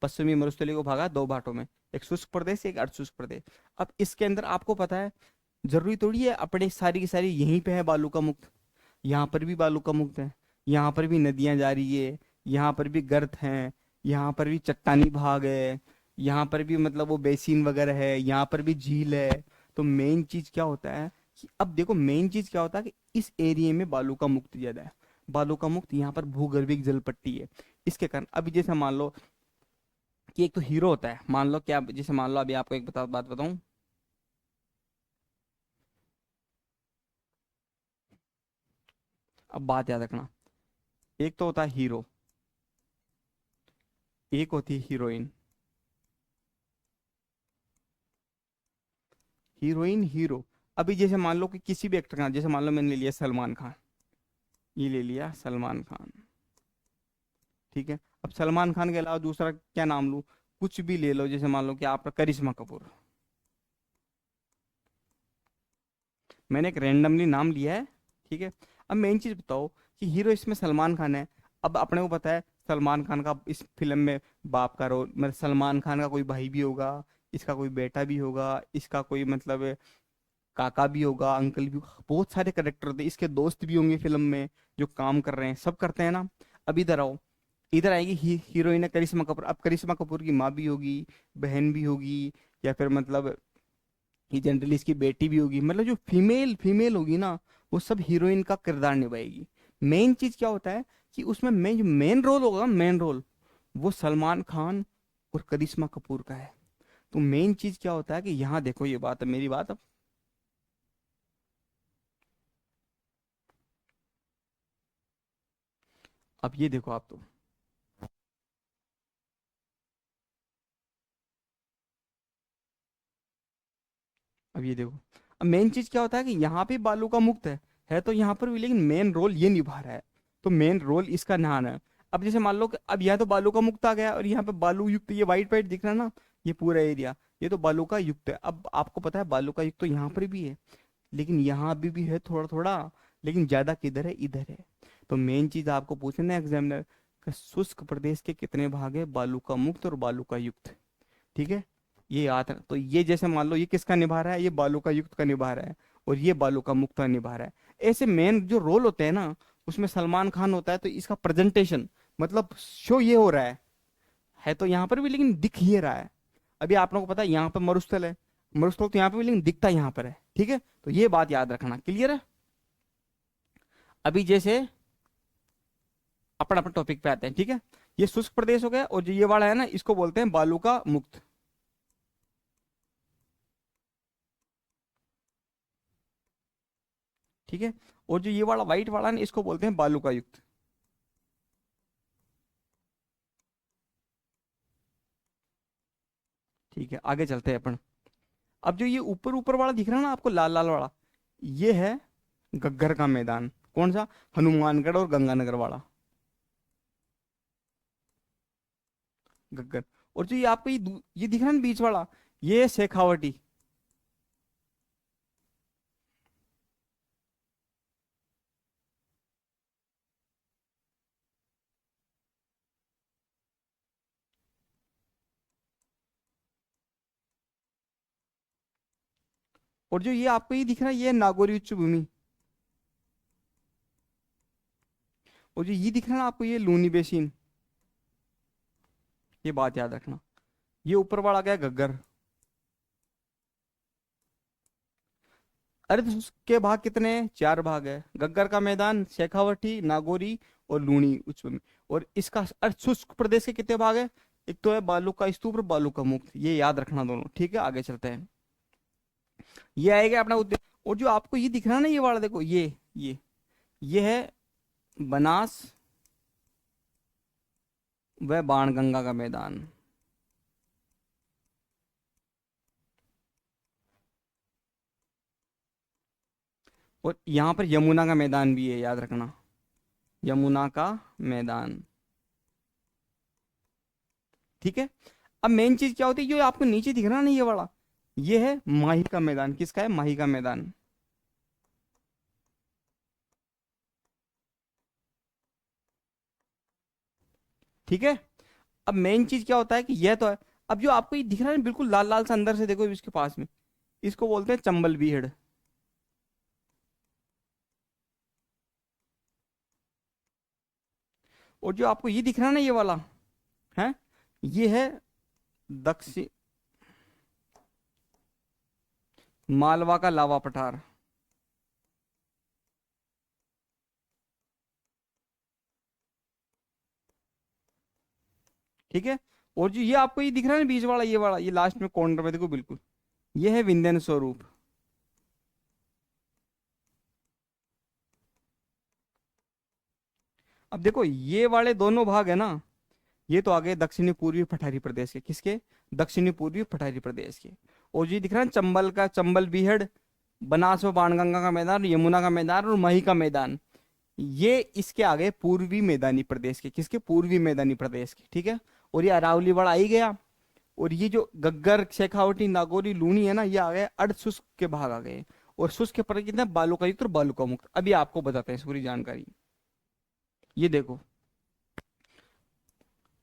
पश्चिमी मरुस्थलीय को भागा दो भागों में, एक शुष्क प्रदेश, एक अर्ध शुष्क प्रदेश। अब इसके अंदर आपको पता है, जरूरी थोड़ी है अपने सारी की सारी यहीं पे है बालू का मुक्त, यहाँ पर भी बालू का मुक्त है, यहाँ पर भी नदियां जा रही है, यहाँ पर भी गर्त हैं, यहाँ पर भी चट्टानी भाग है, यहाँ पर भी मतलब वो बेसिन वगैरह है, यहाँ पर भी झील है। तो मेन चीज क्या होता है कि, अब देखो मेन चीज क्या होता है कि इस एरिया में बालू का मुक्त ज्यादा है, बालू का मुक्त, यहाँ पर भूगर्भिक जल पट्टी है, इसके कारण। अभी जैसे मान लो कि एक तो हीरो होता है, मान लो क्या, जैसे मान लो अभी आपको एक बात बताऊं, अब बात याद रखना, एक तो होता है हीरो, एक होती है हीरोइन, हीरोइन हीरो। अभी जैसे मान लो कि किसी भी एक्टर का, जैसे मान लो मैंने ले लिया सलमान खान, ये ले लिया सलमान खान, ठीक है। अब सलमान खान के अलावा दूसरा क्या नाम लूं, कुछ भी ले लो, जैसे मान लो कि आपका करिश्मा कपूर, मैंने एक रैंडमली नाम लिया है, ठीक है। अब मेन चीज बताओ कि हीरो इसमें सलमान खान है। अब अपने को पता है सलमान खान का इस फिल्म में बाप का रोल, मतलब सलमान खान का कोई भाई भी होगा, इसका कोई बेटा भी होगा, इसका कोई मतलब काका भी होगा, अंकल भी होगा, बहुत सारे करेक्टर होते हैं, इसके दोस्त भी होंगे फिल्म में जो काम कर रहे हैं, सब करते हैं ना। अब इधर आओ, इधर आएगी हीरोइन है करिश्मा कपूर। अब करिश्मा कपूर की माँ भी होगी, बहन भी होगी, या फिर मतलब ये जनरली इसकी बेटी भी होगी, मतलब जो फीमेल फीमेल होगी ना, वो सब हीरोइन का किरदार निभाएगी। मेन चीज क्या होता है कि उसमें मेन रोल होगा, मेन रोल वो सलमान खान और करिश्मा कपूर का है। तो मेन चीज क्या होता है कि यहाँ देखो, ये बात है मेरी बात। अब ये देखो आप तो, अब ये देखो, अब मेन चीज क्या होता है कि यहाँ पे बालू का मुक्त है तो यहाँ पर भी, लेकिन मेन रोल ये निभा रहा है। तो मेन रोल इसका नहाना है। अब जैसे मान लो कि अब यहाँ तो बालू का मुक्त आ गया, और यहाँ पे बालू युक्त, ये वाइट वाइट दिख रहा है ना, ये पूरा एरिया, ये तो बालू का युक्त है। अब आपको पता है बालू का युक्त तो यहाँ पर भी है, लेकिन यहाँ भी है थोड़ा थोड़ा, लेकिन ज्यादा किधर है, इधर है। तो मेन चीज आपको पूछना है एग्जामिनर का, शुष्क प्रदेश के कितने भाग है, बालू का मुक्त और बालू का युक्त। ठीक है, ये याद है। तो ये जैसे मान लो ये किसका निभा रहा है, ये बालू का युक्त का निभा रहा है, और ये बालू का मुक्त का निभा रहा है। ऐसे मेन जो रोल होते हैं ना, उसमें सलमान खान होता है, तो इसका प्रेजेंटेशन मतलब शो ये हो रहा है तो यहाँ पर भी, लेकिन दिख ये रहा है। अभी आप लोगों को पता है यहाँ पर मरुस्थल है, मरुस्थल तो यहाँ पे भी, लेकिन दिखता यहाँ पर है। ठीक है, तो ये बात याद रखना, क्लियर है। अभी जैसे अपन अपने टॉपिक पे आते हैं, ठीक है। ये शुष्क प्रदेश हो गया, और जो ये वाला है ना, इसको बोलते हैं बालू का मुक्त। ठीक है, और जो ये वाला व्हाइट वाला है ना, इसको बोलते हैं बालू का युक्त। ठीक है, आगे चलते हैं अपन। अब जो ये ऊपर ऊपर वाला दिख रहा है ना आपको, लाल लाल वाला, ये है गग्गर का मैदान। कौन सा, हनुमानगढ़ और गंगानगर वाला गग्गर। और जो ये आपको ये दिख रहा है ना बीच वाला, ये है शेखावटी। और जो ये आपको ये दिख रहा है, ये है नागौरी उच्च भूमि। और जो ये दिख रहा है ना आपको, ये लूनी बेसिन। ये बात याद रखना। ये ऊपर वाला गया गग्गर। अरे तो उसके भाग कितने हैं, चार भाग है, गग्गर का मैदान, शेखावटी, नागौरी और लूनी उच्चभूमि। और इसका अर्थ शुष्क प्रदेश के कितने भाग है, एक तो है बालू का स्तूप और बालू का मुक्त, ये याद रखना दोनों। ठीक है, आगे चलते हैं। ये आएगा अपना उद्देश्य। और जो आपको ये दिख रहा है ना, ये वाला देखो, ये है बनास व बाणगंगा का मैदान। और यहाँ पर यमुना का मैदान भी है, याद रखना, यमुना का मैदान। ठीक है, अब मेन चीज क्या होती है, जो आपको नीचे दिख रहा है ना, ये वाला, ये है माही का मैदान। किसका है, माही का मैदान। ठीक है, अब मेन चीज क्या होता है कि यह तो है। अब जो आपको ये दिख रहा है ना, बिल्कुल लाल लाल सा अंदर से देखो इसके पास में, इसको बोलते हैं चंबल बीहड़। और जो आपको ये दिख रहा है ना, ये वाला है, ये है दक्षिण मालवा का लावा पठार। ठीक है, और जो ये आपको ये दिख रहा है ना बीच वाला, ये वाला, ये लास्ट में कॉर्नर में देखो बिल्कुल, ये है विंध्यन स्वरूप। अब देखो ये वाले दोनों भाग है ना, ये तो आ गए दक्षिणी पूर्वी पठारी प्रदेश के, किसके, दक्षिणी पूर्वी पठारी प्रदेश के। और ये दिख रहा है चंबल का, चंबल बीहड़, बनास व बाणगंगा का मैदान, यमुना का मैदान और मही का मैदान, ये इसके आगे पूर्वी मैदानी प्रदेश के, किसके, पूर्वी मैदानी प्रदेश के। ठीक है, और ये अरावली वाला आ ही गया। और ये जो गग्गर, शेखावटी, नागौरी, लूनी है ना, ये आ गए अर्ध शुष्क के भाग आ गए। और शुष्क के पर कितना, बालू का युक्त और बालू का मुक्त। अभी आपको बताते हैं पूरी जानकारी। ये देखो,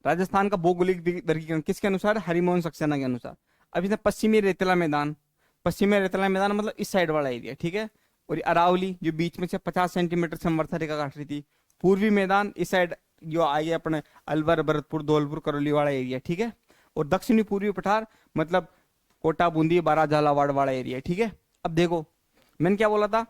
राजस्थान का भौगोलिक वर्गीकरण किसके अनुसार, हरिमोहन सक्सेना के अनुसार। अब इसमें पश्चिमी रेतला मैदान, पश्चिमी रेतला मैदान मतलब इस साइड वाला एरिया। ठीक है, और ये अरावली जो बीच में से 50 सेंटीमीटर से समवर्था रेखा काट रही थी। पूर्वी मैदान इस साइड जो आई है अपने अलवर, भरतपुर, धौलपुर, करौली वाला एरिया। ठीक है, और दक्षिणी पूर्वी पठार मतलब कोटा बूंदी बारा झालावाड़ वाला एरिया, ठीक है। अब देखो मैंने क्या बोला था,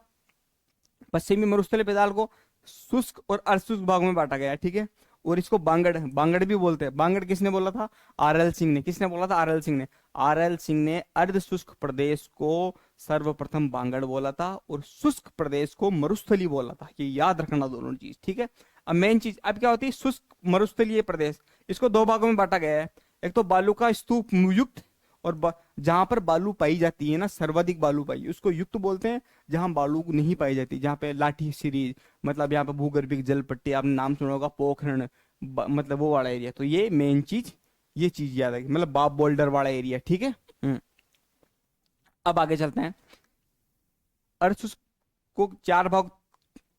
पश्चिमी मरुस्थलीय पेदाल को शुष्क और अर्धशुष्क भागों में बांटा गया है, ठीक है। और इसको बांगड़ बांगड़ भी बोलते हैं। बांगड़ किसने बोला था? आरएल सिंह ने। किसने बोला था? आरएल सिंह ने। आरएल सिंह ने अर्ध शुष्क प्रदेश को सर्वप्रथम बांगड़ बोला था और शुष्क प्रदेश को मरुस्थली बोला था। ये याद रखना दोनों चीज, ठीक है। अब मेन चीज अब क्या होती है, शुष्क मरुस्थलीय प्रदेश, इसको दो भागों में बांटा गया है। एक तो बालू का स्तूप युक्त, और जहां पर बालू पाई जाती है ना, सर्वाधिक बालू पाई, उसको युक्त बोलते हैं। जहां बालू नहीं पाई जाती, जहां पे लाठी सीरीज, मतलब यहाँ पे भूगर्भिक जल पट्टी, आपने नाम सुना होगा, पोखरण, मतलब वो वाला एरिया। तो ये मेन चीज, ये चीज याद है, मतलब बाप बोल्डर वाला एरिया, ठीक है। अब आगे चलते हैं। अर्धशुष्क को चार भाग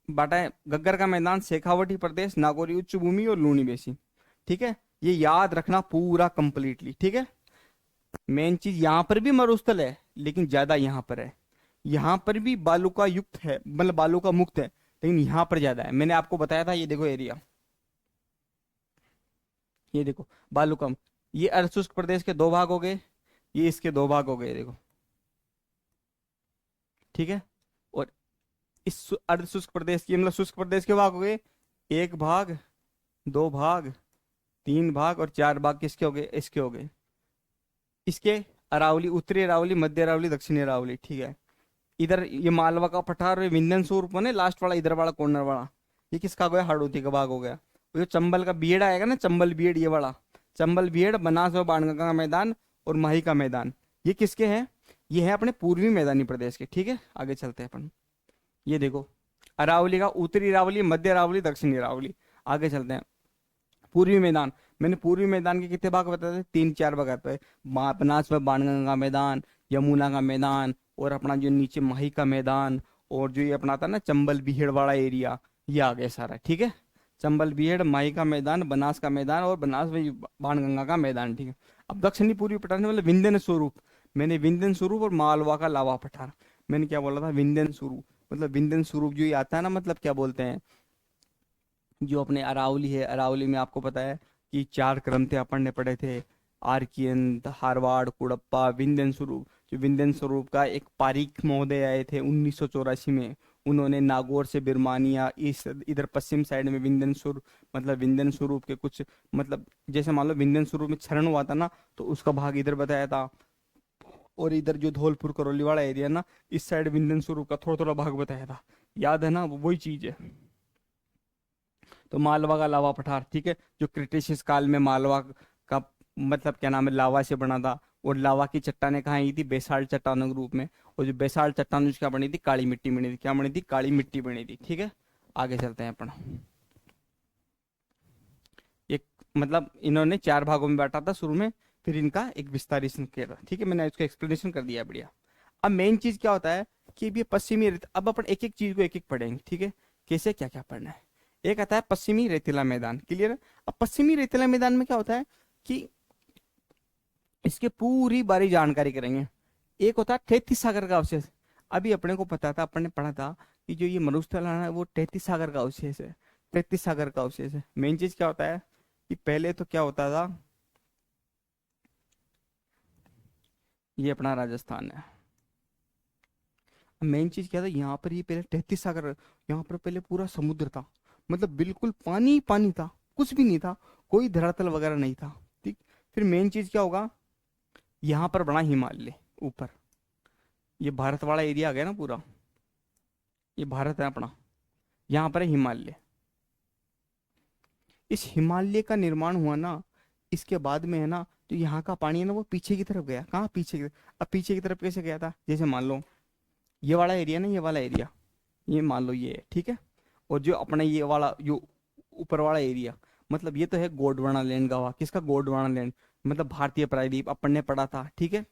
बांटा है, गग्गर का मैदान, शेखावटी प्रदेश, नागौरी उच्च भूमि और लूनी बेसिन, ठीक है। ये याद रखना पूरा कंप्लीटली, ठीक है। मेन चीज यहां पर भी मरुस्थल है, लेकिन ज्यादा यहां पर है। यहां पर भी बालू का युक्त है, मतलब बालू का मुक्त है, लेकिन यहां पर ज्यादा है। मैंने आपको बताया था, ये देखो एरिया, ये देखो बालू कम। ये अर्धशुष्क प्रदेश के दो भाग हो गए, ये इसके दो भाग हो गए, देखो, ठीक है। और इस अर्धशुष्क प्रदेश की, मतलब शुष्क प्रदेश के भाग हो गए, एक भाग, दो भाग, तीन भाग और चार भाग किसके हो गए? इसके हो गए। इसके अरावली, उत्तरी अरावली, मध्य अरावली, दक्षिणी अरावली, ठीक है। इधर ये मालवा का पठार, विंध्यन स्वरूप ने लास्ट वाला, इधर वाला कॉर्नर वाला, ये किसका हो गया? हाड़ौती का भाग हो गया। वो जो चंबल का बीएड आएगा ना, चंबल बीएड, ये वाला चंबल बीएड, बनास और बाणगंगा का मैदान और माही का मैदान, ये किसके हैं? ये है अपने पूर्वी मैदानी प्रदेश के, ठीक है। आगे चलते हैं अपन। ये देखो अरावली का उत्तरी अरावली, मध्य अरावली, दक्षिणी अरावली। आगे चलते हैं। पूर्वी मैदान, मैंने पूर्वी मैदान के कितने भाग बताए थे? तीन चार भाग आते हैं। बनास में बाणगंगा मैदान, यमुना का मैदान, और अपना जो नीचे माही का मैदान, और जो ये अपना था ना चंबल बीहड़ वाला एरिया, ये आ गया सारा, ठीक है। चंबल बीहड़, माही का मैदान, बनास का मैदान और बनास में बाणगंगा का मैदान, ठीक है। अब दक्षिणी पूर्वी पठार मतलब विंध्यन स्वरूप, मैंने विंध्यन स्वरूप और मालवा का लावा पठार, मैंने क्या बोला था? विंध्यन स्वरूप, मतलब विंध्यन स्वरूप जो ये आता है ना, मतलब क्या बोलते हैं, जो अपने अरावली है, अरावली में आपको पता है कि चार क्रम थे, अपन ने पढ़े थे, आर्कियन, हारवाड़, कुड़प्पा, विंध्यन स्वरूप। जो विंध्यन स्वरूप का एक पारीख महोदय आए थे 1984 में, उन्होंने नागौर से बिरमानिया, इस इधर पश्चिम साइड में विंध्यन स्वरूप, मतलब विंध्यन स्वरूप के कुछ, मतलब जैसे मान लो विंध्यन स्वरूप में क्षरण हुआ था ना, तो उसका भाग इधर बताया था। और इधर जो धौलपुर करौली वाला एरिया ना, इस साइड विंध्यन स्वरूप का थोड़ा थोड़ा भाग बताया था, याद है ना? वो वही चीज है। तो मालवा का लावा पठार, ठीक है, जो क्रिटेशियस काल में मालवा का, मतलब क्या नाम है, लावा से बना था। और लावा की चट्टानें कहाँ आई थी? बेसाल्ट चट्टानों के रूप में। और जो बेसाल्ट चट्टान क्या बनी थी? काली मिट्टी बनी थी। क्या बनी थी? काली मिट्टी बनी थी, ठीक है। आगे चलते हैं अपन। एक, मतलब इन्होंने चार भागों में बांटा था शुरू में, फिर इनका एक विस्तारीकरण किया था, ठीक है। मैंने इसको एक्सप्लेनेशन कर दिया, बढ़िया। अब मेन चीज क्या होता है कि ये पश्चिमी अब अपन एक एक चीज को एक एक पढ़ेंगे, ठीक है, कैसे क्या क्या पढ़ना है। एक आता है पश्चिमी रेतीला मैदान, क्लियर है। अब पश्चिमी रेतीला मैदान में क्या होता है कि इसके पूरी बारी जानकारी करेंगे। एक होता है 33 सागर का अवशेष। अभी अपने को पता था, अपन ने पढ़ा था कि जो ये मरुस्थल है वो 33 सागर का अवशेष है, 33 सागर का अवशेष है। मेन चीज क्या होता है कि पहले तो क्या होता था, ये अपना राजस्थान है। मेन चीज क्या था, यहाँ पर ये पहले 33 सागर, यहाँ पर पहले पूरा समुद्र था, मतलब बिल्कुल पानी पानी था, कुछ भी नहीं था, कोई धरातल वगैरह नहीं था, ठीक। फिर मेन चीज क्या होगा, यहाँ पर बना हिमालय ऊपर, ये भारत वाला एरिया आ गया ना पूरा, ये भारत है अपना, यहाँ पर है हिमालय। इस हिमालय का निर्माण हुआ ना, इसके बाद में है ना, जो यहाँ का पानी है ना वो पीछे की तरफ गया। कहाँ? पीछे की तरफ। अब पीछे की तरफ कैसे गया था? जैसे मान लो ये वाला एरिया ना, ये वाला एरिया, ये मान लो ये है, ठीक है। और जो अपना ये वाला जो ऊपर वाला एरिया, मतलब ये तो है गोंडवाना लैंड गवा। किसका? गोंडवाना लैंड, मतलब भारतीय प्रायद्वीप, अपन ने पढ़ा था, ठीक है।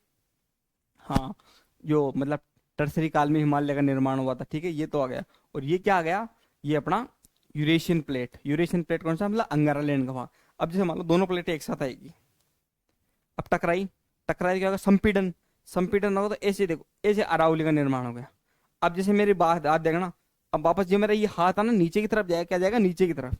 हाँ, जो मतलब टर्सरी काल में हिमालय का निर्माण हुआ था, ठीक है, ये तो आ गया। और ये क्या आ गया? ये अपना यूरेशियन प्लेट। यूरेशियन प्लेट कौन सा? मतलब अंगारा लैंड गवा। अब जैसे मान लो दोनों प्लेटें एक साथ आएगी, अब टकराई, टकराई क्या होगा? संपीड़न। संपीड़न होगा तो ऐसे देखो, ऐसे अरावली का निर्माण हो गया। अब जैसे मेरी बात हाथ देखना, अब वापस जो मेरा ये हाथ है ना नीचे की तरफ जाएगा, क्या जाएगा? नीचे की तरफ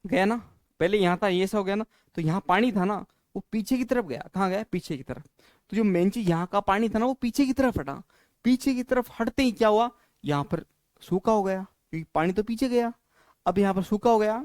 गया ना। पहले यहाँ था, ये ऐसा हो गया ना, तो यहाँ पानी था ना, वो पीछे की तरफ गया, कहाँ गया, पीछे की तरफ। तो जो मेन चीज यहाँ का पानी था ना वो पीछे की तरफ हटा। पीछे की तरफ हटते ही क्या हुआ, यहाँ पर सूखा हो गया, क्योंकि पानी तो पीछे गया। अब यहाँ पर सूखा हो गया।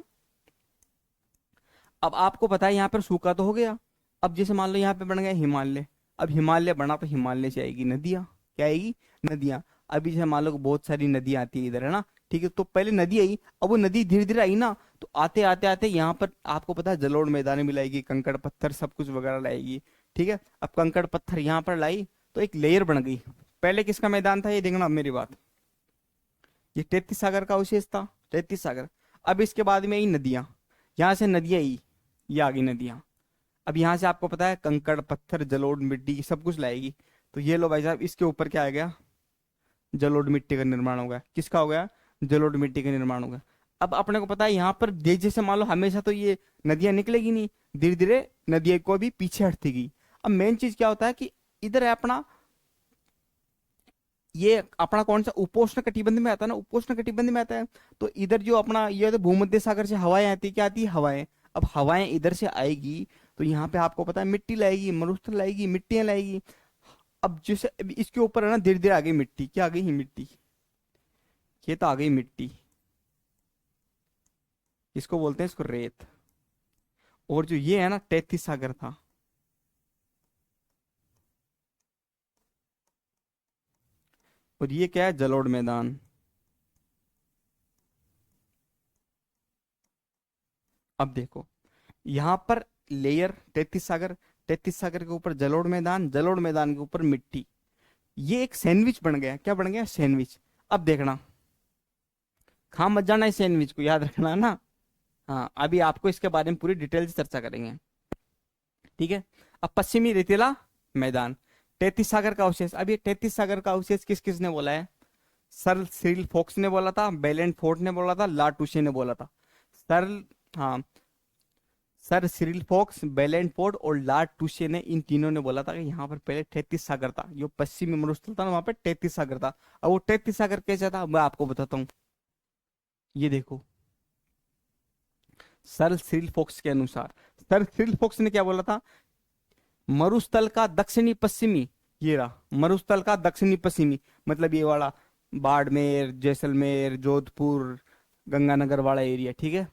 अब आपको पता है यहाँ पर सूखा तो हो गया। अब जैसे मान लो यहाँ पे बन गया हिमालय। अब हिमालय बना तो हिमालय से आएगी नदियां, क्या आएगी, नदियां। अभी जैसे मान लो कि बहुत सारी नदियां आती है इधर, है ना, ठीक है। तो पहले नदी आई, अब वो नदी धीरे धीरे आई ना, तो आते आते आते यहाँ पर आपको पता है जलोढ़ मैदान में लाएगी, कंकड़ पत्थर सब कुछ वगैरह लाएगी, ठीक है। अब कंकड़ पत्थर यहाँ पर लाई तो एक लेयर बन गई। पहले किसका मैदान था ये देखना अब मेरी बात, ये 33 सागर का अवशेष था, 33 सागर। अब इसके बाद में आई नदियां, यहाँ से नदियां आई, ये आ गई नदियां। अब यहाँ से आपको पता है कंकड़ पत्थर जलोढ़ मिट्टी सब कुछ लाएगी। तो ये लो भाई साहब, इसके ऊपर क्या आ गया, जलोढ़ मिट्टी का निर्माण हो गया। किसका हो गया, जलोढ़ मिट्टी का निर्माण हो गया। अब अपने को पता है यहाँ पर जैसे मान लो हमेशा तो ये नदियां निकलेगी नहीं, धीरे धीरे नदियां को भी पीछे हटती गई। अब मेन चीज क्या होता है कि इधर है अपना, ये अपना कौन सा उपोष्ण कटिबंध में आता है ना, उपोष्ण कटिबंध में आता है। तो इधर जो अपना ये तो भूमध्य सागर से हवाएं आती है, क्या आती है, हवाएं। अब हवाएं इधर से आएगी तो यहाँ पे आपको पता है मिट्टी लाएगी, मरुस्थल लाएगी, मिट्टियां लाएगी। अब जैसे अब इसके ऊपर है ना धीरे धीरे आ गई मिट्टी, क्या आ गई, मिट्टी। ये तो आ गई मिट्टी, इसको बोलते हैं इसको रेत। और जो ये है ना 33 सागर था, और ये क्या है, जलोढ़ मैदान। अब देखो यहाँ पर लेयर 33 सागर, 33 सागर के ऊपर जलोढ़ मैदान, जलोढ़ मैदान के ऊपर मिट्टी। ये एक सैंडविच बन गया, क्या बन गया, सैंडविच। अब देखना, खा मत जाना इस सैंडविच को, याद रखना है ना। हाँ अभी आपको इसके बारे में पूरी डिटेल से चर्चा करेंगे, ठीक है। अब पश्चिमी रेतीला मैदान, 33 सागर का अवशेष। अब ये 33 सागर का अवशेष किस किसने बोला है, सर सिरिल फोक्स ने बोला था, बेलेंट फोर्ट ने बोला था, ला टूशे ने बोला था। सर, हाँ, सर सिरिल फोक्स, बेलेंट फोर्ट और ला टूशे ने, इन तीनों ने बोला था कि यहाँ पर पहले 33 सागर था, जो पश्चिमी मरुस्थल था ना वहां पे 33 सागर था। अब वो 33 सागर कैसा था मैं आपको बताता हूँ। ये देखो, सर सिरिल फोक्स के अनुसार, सर सिरिल फोक्स ने क्या बोला था, मरुस्थल का दक्षिणी पश्चिमी, ये रहा मरुस्थल का दक्षिणी पश्चिमी, मतलब ये वाला बाड़मेर, जैसलमेर, जोधपुर, गंगानगर वाला एरिया, ठीक है।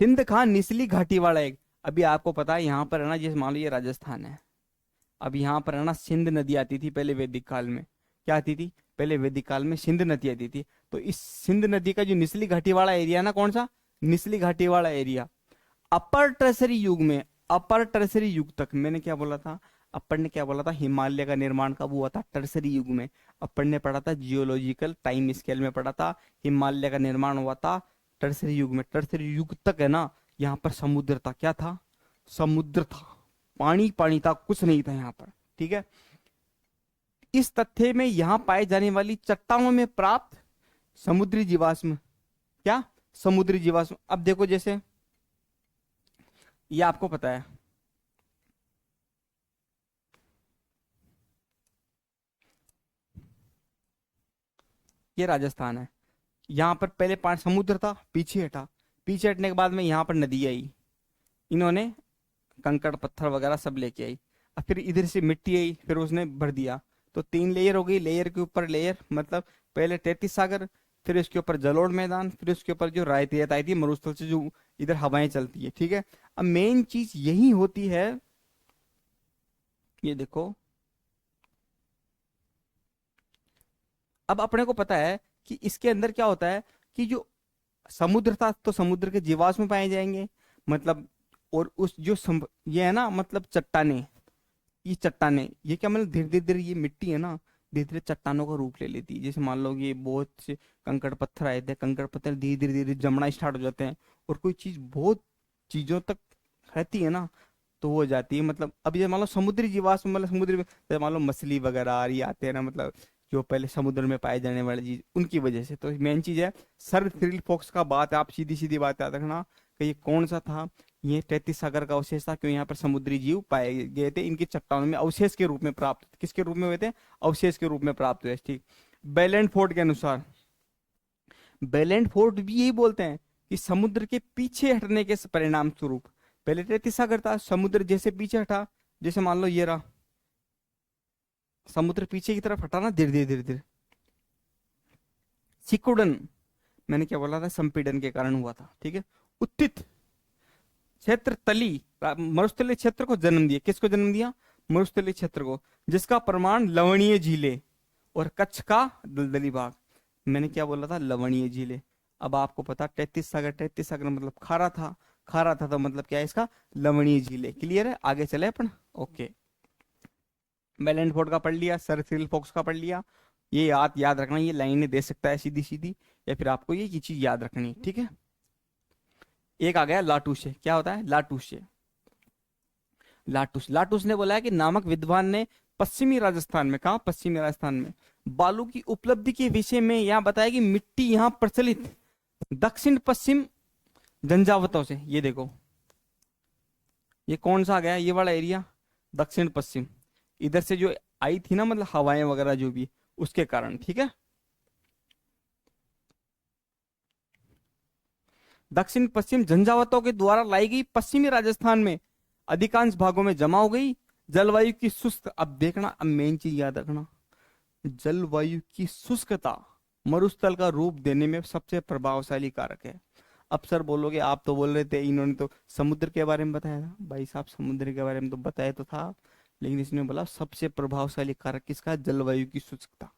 सिंध का निचली घाटी वाला एक, अभी आपको पता है यहाँ पर है ना, जैसे मान लो ये राजस्थान है। अब यहाँ पर है ना सिंध नदी आती थी पहले वैदिक काल में, क्या आती थी, पहले वैदिक काल में सिंध नदी आती थी। तो इस सिंध नदी का जो निचली घाटी वाला एरिया ना, कौन सा, निचली घाटी वाला एरिया, अपर टर्सरी युग में, अपर टर्सरी युग तक, मैंने क्या बोला था, अपन ने क्या बोला था, हिमालय का निर्माण कब हुआ था, टर्सरी युग में। अपन ने पढ़ा था जियोलॉजिकल टाइम स्केल में पढ़ा था, हिमालय का निर्माण हुआ था टर्सरी युग में। टर्सरी युग तक है ना यहाँ पर समुद्र था, क्या था, समुद्र था, पानी पानी था, कुछ नहीं था यहाँ पर, ठीक है। इस तथ्य में यहाँ पाए जाने वाली चट्टानों में प्राप्त समुद्री जीवाश्म, क्या, समुद्री जीवाश्म। अब देखो जैसे ये आपको पता है, ये राजस्थान है। यहाँ पर पहले पानी समुद्र था, पीछे हटा, पीछे हटने के बाद में यहाँ पर नदी आई, इन्होंने कंकड़ पत्थर वगैरह सब लेके आई। अब फिर इधर से मिट्टी आई, फिर उसने भर दिया। तो 3 लेयर हो गई, लेयर के ऊपर लेयर, मतलब पहले 33 सागर, फिर इसके ऊपर जलोढ़ मैदान, फिर उसके ऊपर जो रेत आई थी मरुस्थल से जो इधर हवाएं चलती है, ठीक है। अब मेन चीज यही होती है, ये देखो। अब अपने को पता है कि इसके अंदर क्या होता है कि जो समुद्र था तो समुद्र के जीवाश्म पाए जाएंगे, मतलब। और उस जो ये है ना, मतलब चट्टाने, ये चट्टाने, ये क्या मतलब धीरे धीरे धीरे ये मिट्टी है ना धीरे धीरे चट्टानों का रूप ले लेती है। जैसे मान लो ये बहुत से कंकड़ पत्थर आए थे, कंकड़ पत्थर धीरे धीरे धीरे जमना स्टार्ट हो जाते हैं, और कोई चीज बहुत चीजों तक रहती है ना तो वो हो जाती है। मतलब अब ये मान लो समुद्री जीवाश्म, मतलब समुद्री जैसे मान लो मछली वगैरह आ रही आते हैं ना, मतलब जो पहले समुद्र में पाए जाने वाली चीज, उनकी वजह से। तो मेन चीज है सर थ्रिल फॉक्स का बात है, आप सीधी सीधी बात याद रखना कि ये कौन सा था, ये 33 सागर का अवशेष था, क्यों यहाँ पर समुद्री जीव पाए गए थे, इनकी चट्टानों में अवशेष के रूप में प्राप्त, किसके रूप में हुए थे, अवशेष के रूप में प्राप्त हुए, ठीक। बेलेंट फोर्ट के अनुसार, बेलेंट फोर्ट भी यही बोलते हैं कि समुद्र के पीछे हटने के परिणाम स्वरूप, पहले तैतीस सागर था, समुद्र जैसे पीछे हटा, जैसे मान लो ये रहा, समुद्र पीछे की तरफ हटा ना धीरे धीरे धीरे धीरे, सिकुड़न, मैंने क्या बोला था, संपीड़न के कारण हुआ था, ठीक है। उत्थित क्षेत्र तली, मरुस्थलीय क्षेत्र को जन्म दिया, किसको जन्म दिया, मरुस्थलीय क्षेत्र को, जिसका प्रमाण लवणीय झीलें और कच्छ का दलदली भाग। मैंने क्या बोला था, लवणीय झीलें। अब आपको पता 33 सागर मतलब खारा था, खारा था तो मतलब क्या है इसका, लवणीय झीलें। क्लियर है, आगे चले अपन। ओके, बेलेंट फोर्ट का पढ़ लिया, सर सिरिल फोक्स का पढ़ लिया। ये याद याद रखना, ये लाइनें दे सकता है सीधी सीधी, या फिर आपको ये चीज याद रखनी, ठीक है। एक आ गया लाटूसे, क्या होता है लाटूसे, लाटूस ने बोला है कि नामक विद्वान ने पश्चिमी राजस्थान में, कहा पश्चिमी राजस्थान में, बालू की उपलब्धि के विषय में यहां बताया कि मिट्टी यहां प्रचलित दक्षिण पश्चिम झंझावतों से, ये देखो ये कौन सा आ गया, ये वाला एरिया दक्षिण पश्चिम, इधर से जो आई थी ना मतलब हवाएं वगैरह जो भी, उसके कारण, ठीक है। दक्षिण पश्चिम झंझावतों के द्वारा लाई गई पश्चिमी राजस्थान में अधिकांश भागों में जमा हो गई। जलवायु की शुष्क, अब देखना, अब मेन चीज याद रखना, जलवायु की शुष्कता मरुस्थल का रूप देने में सबसे प्रभावशाली कारक है। अब सर बोलोगे आप तो बोल रहे थे इन्होंने तो समुद्र के बारे में बताया था, भाई साहब समुद्र के बारे में तो बताया तो था, लेकिन इसने बोला सबसे प्रभावशाली कारक किसका, जलवायु की शुष्कता।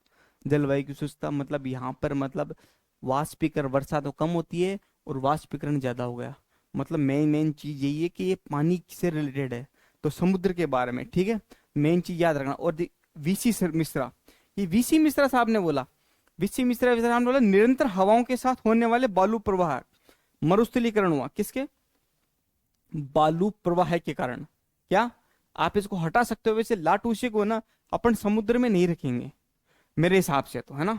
जलवायु की शुष्कता मतलब यहाँ पर मतलब वाष्पीकरण, वर्षा तो कम होती है और वाष्पीकरण ज्यादा हो गया, मतलब मेन मेन चीज यही है कि ये पानी से रिलेटेड है, तो समुद्र के बारे में, ठीक है, मेन चीज याद रखना। और वीसी मिश्रा, ये वीसी मिश्रा साहब ने बोला, वीसी मिश्रा साहब ने बोला निरंतर हवाओं के साथ होने वाले बालू प्रवाह, मरुस्थलीकरण हुआ किसके, बालू प्रवाह के कारण। क्या आप इसको हटा सकते हो, वैसे लाटूसे को ना अपन समुद्र में नहीं रखेंगे मेरे हिसाब से तो, है ना,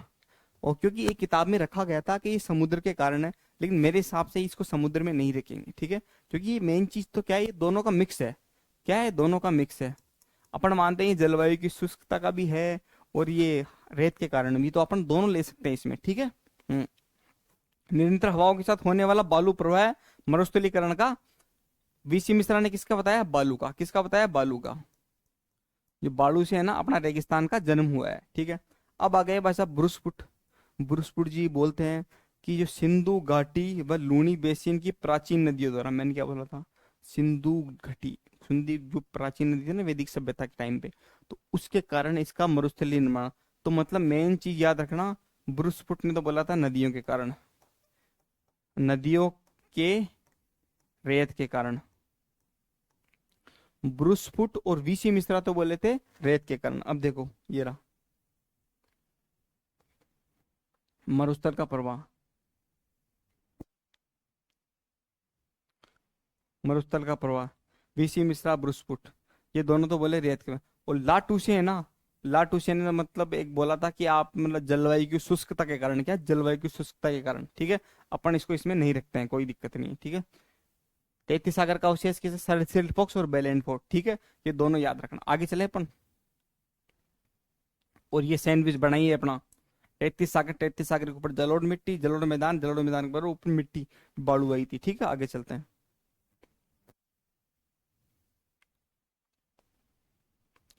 और क्योंकि एक किताब में रखा गया था कि ये समुद्र के कारण है, लेकिन मेरे हिसाब से इसको समुद्र में नहीं रखेंगे, ठीक है, क्योंकि ये मेन चीज तो क्या है, ये दोनों का मिक्स है, क्या है, दोनों का मिक्स है। अपन मानते हैं जलवायु की शुष्कता का भी है और ये रेत के कारण भी, तो अपन दोनों ले सकते हैं इसमें, ठीक है। निरंतर हवाओं के साथ होने वाला बालू प्रवाह मरुस्थलीकरण का, वीसी मिश्रा ने किसका बताया, बालू का, किसका बताया, बालू का, जो बालू से है ना अपना रेगिस्तान का जन्म हुआ है, ठीक है। अब आ गए भाई साहब ब्रुसपुट, ब्रुसपुट जी बोलते हैं कि जो सिंधु घाटी व लूनी बेसिन की प्राचीन नदियों द्वारा, मैंने क्या बोला था, सिंधु घाटी, सिंधु जो प्राचीन नदी थी ना वैदिक सभ्यता के टाइम पे, तो उसके कारण इसका मरुस्थलीय निर्माण, तो मतलब मेन चीज याद रखना, ब्रुसपुट ने तो बोला था नदियों के कारण, नदियों के रेत के कारण, ब्रुसपुट और वीसी मिश्रा तो बोले थे रेत के कारण। अब देखो ये रहा मरुस्थल का प्रवाह, मरुस्थल का प्रवाह, वीसी मिश्रा ब्रुसपुट, ये दोनों तो बोले रेत के। और लाटूसे है ना, लाटूसे ने मतलब एक बोला था कि आप मतलब जलवायु की शुष्कता के कारण, क्या जलवायु की शुष्कता के कारण, ठीक है, अपन इसको इसमें नहीं रखते हैं, कोई दिक्कत नहीं है, ठीक है। तैतीस सागर का अवशेष किसे, सर फोक्स और बेलेंट फोर्ट, ठीक है, ये दोनों याद रखना। आगे चले अपन, और ये सैंडविच बनाइए अपना, 33 सागर, 33 सागर के ऊपर जलोढ़ मिट्टी, जलोढ़ मैदान, जलोढ़ मैदान के ऊपर मिट्टी बालू आई थी, ठीक है। आगे चलते हैं,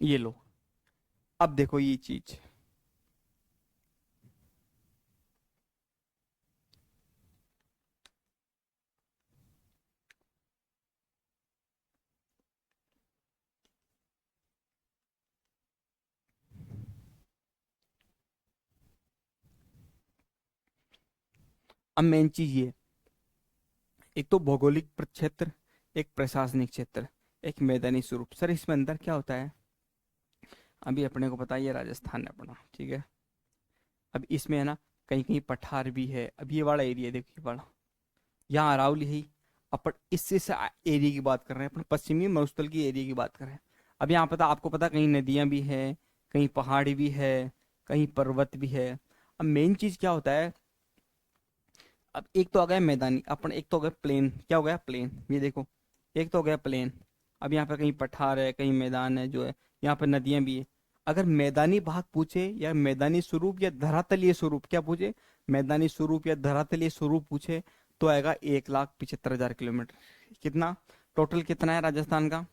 ये लो, अब देखो ये चीज, अब मेन चीज ये, एक तो भौगोलिक क्षेत्र, एक प्रशासनिक क्षेत्र, एक मैदानी स्वरूप। सर इसमें अंदर क्या होता है, अभी अपने को पता है ये राजस्थान है अपना, ठीक है। अब इसमें है ना कहीं कहीं पठार भी है, अब ये वाला एरिया देखिए वाला, यहाँ अरावली है, अपन इससे एरिया की बात कर रहे हैं, अपन पश्चिमी मरुस्थल की एरिया की बात कर रहे हैं। अब यहाँ पता आपको पता कहीं नदियां भी है, कहीं पहाड़ी भी है, कहीं पर्वत भी है। अब मेन चीज क्या होता है, अब एक तो आ गया मैदानी, अपन एक तो हो गया प्लेन, क्या हो गया प्लेन, ये देखो, एक तो हो गया प्लेन। अब यहाँ पे कहीं पठार है, कहीं मैदान है जो है, यहाँ पे नदियां भी है। अगर मैदानी भाग पूछे या मैदानी स्वरूप या धरातलीय स्वरूप, क्या पूछे, मैदानी स्वरूप या धरातलीय स्वरूप पूछे, तो आएगा 1,75,000 किलोमीटर, कितना, टोटल कितना है राजस्थान का?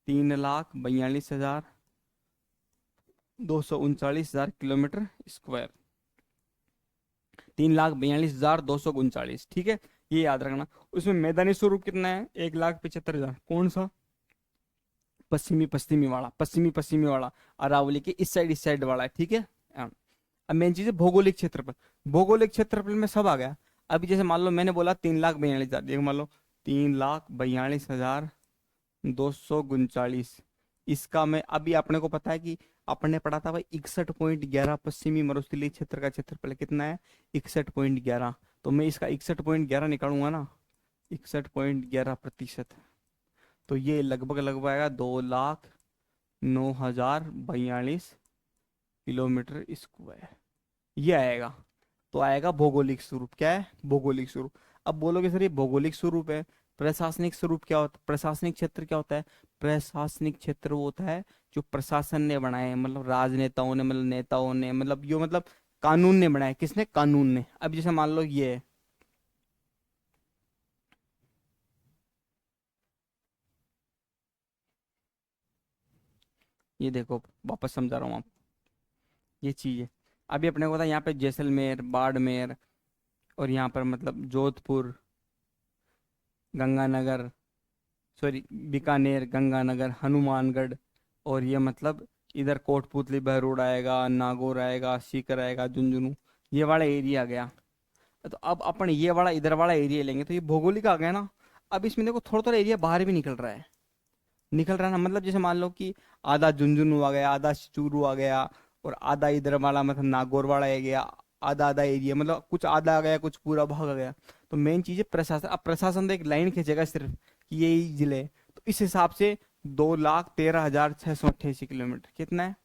3,42,239,239 3,42,239, ठीक है, ये याद रखना। उसमें मैदानी स्वरूप कितना है? 1,75,000। कौन सा? पश्चिमी पश्चिमी वाला, पश्चिमी पश्चिमी वाला, अरावली के इस साइड वाला है, ठीक है। हाँ। अब मेन चीज है भौगोलिक क्षेत्रफल। भौगोलिक क्षेत्रफल में सब आ गया। अभी जैसे मान लो मैंने बोला 3,42,000, देखो मान लो 3,42,239, इसका मैं अभी अपने को पता है कि अपने पढ़ा था भाई 61.11 पश्चिमी मरुस्थलीय क्षेत्र का क्षेत्रफल कितना है? 61.11। तो मैं इसका 61.11 निकालूंगा ना, 61.11%, तो ये लगभग लगभग आएगा 2,09,042 किलोमीटर स्क्वायर, ये आएगा। तो आएगा भौगोलिक स्वरूप। क्या है? भौगोलिक स्वरूप। अब बोलोगे सर ये भौगोलिक स्वरूप है, प्रशासनिक स्वरूप क्या होता है? प्रशासनिक क्षेत्र क्या होता है? प्रशासनिक क्षेत्र वो होता है जो प्रशासन ने बनाए हैं, मतलब राजनेताओं ने, मतलब नेताओं ने, मतलब जो मतलब कानून ने बनाए। किसने? कानून ने। अब जैसे मान लो ये है, ये देखो वापस समझा रहा हूँ आप, ये चीज है। अभी अपने को पता है यहाँ पे जैसलमेर, बाड़मेर, और यहाँ पर मतलब जोधपुर, गंगानगर, सॉरी बीकानेर, गंगानगर, हनुमानगढ़, और ये मतलब इधर कोटपुतली, बहरोड आएगा, नागौर आएगा, सीकर आएगा, झुंझुनू, ये वाला एरिया आ गया। तो अब अपन ये वाला इधर वाला एरिया लेंगे तो ये भौगोलिक आ गया ना। अब इसमें देखो थोड़ा थोड़ा एरिया बाहर भी निकल रहा है, निकल रहा है ना, मतलब जैसे मान लो कि आधा झुंझुनू आ गया, आधा चूरू आ गया, और आधा इधर वाला मतलब नागौर वाला आ गया, आधा आधा एरिया, मतलब कुछ आधा आ गया, कुछ पूरा भाग आ गया। तो मेन चीज है प्रशासन। अब प्रशासन तो एक लाइन खींचेगा सिर्फ कि यही जिले, तो इस हिसाब से 2,13,688 किलोमीटर कितना है?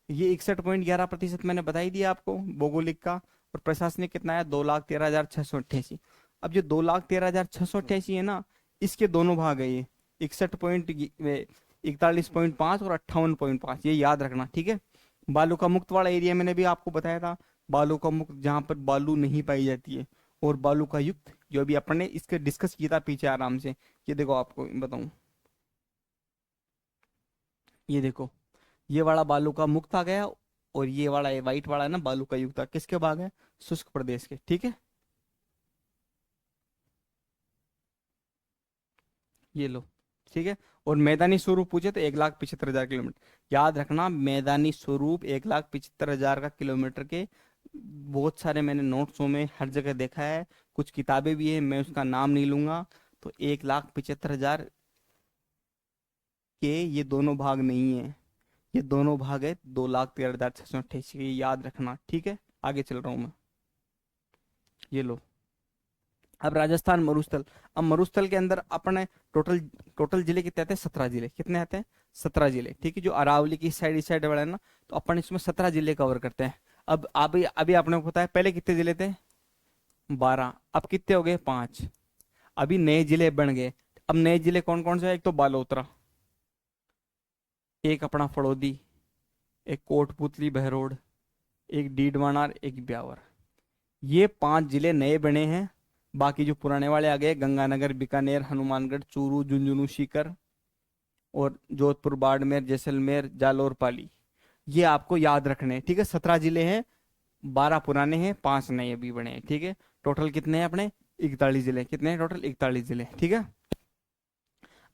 ये 61.11% मैंने बता ही दिया आपको भौगोलिक का। और प्रशासनिक कितना है? 2,13,688। अब जो 2,13,688 है ना, इसके दोनों भाग है ये, 61.41.5 और 58.5, ये याद रखना, ठीक है। बालू का मुक्त वाला एरिया मैंने भी आपको बताया था, बालू का मुक्त जहां पर बालू नहीं पाई जाती है, और बालू का युक्त जो अभी अपन ने इसके डिस्कस किया था पीछे आराम से। ये देखो आपको बताऊं, ये देखो, ये वाला बालू का मुक्त आ गया, और ये वाला ये वाइट वाला है ना बालू का युक्त, किसके भाग है? शुष्क प्रदेश के, ठीक है। ये लो, ठीक है। और मैदानी स्वरूप पूछे तो 1,75,000 किलोमीटर, याद रखना मैदानी स्वरूप 1,75,000 का किलोमीटर के। बहुत सारे मैंने नोट्सों में हर जगह देखा है, कुछ किताबें भी है, मैं उसका नाम नहीं लूंगा। तो 1,75,000 के ये दोनों भाग नहीं है, ये दोनों भाग है 2,13,688 के, याद रखना, ठीक है। आगे चल रहा हूँ मैं, ये लो। अब राजस्थान मरुस्थल। अब मरुस्थल के अंदर अपने टोटल टोटल जिले कितने आते हैं? 17 जिले। कितने आते हैं? 17 जिले, ठीक है। जो अरावली की इस साइड वाला है ना, तो अपन इसमें 17 जिले कवर करते हैं। अब अभी अभी आपने को पता है पहले कितने जिले थे? 12। अब कितने हो गए? 5। अभी नए जिले बन गए। अब नए जिले कौन कौन से हैं? एक तो बालोतरा, एक अपना फड़ौदी, एक कोटपुतली बहरोड, एक डीडवानार, एक ब्यावर। ये 5 जिले नए बने हैं। बाकी जो पुराने वाले आ गए, गंगानगर, बीकानेर, हनुमानगढ़, चूरू, झुंझुनू, सीकर, और जोधपुर, बाड़मेर, जैसलमेर, जालौर, पाली, ये आपको याद रखने हैं, ठीक है। 17 जिले हैं, 12 पुराने हैं, 5 नए अभी बने हैं, ठीक है। टोटल कितने हैं अपने? 41 जिले। कितने हैं टोटल? 41 जिले, ठीक है।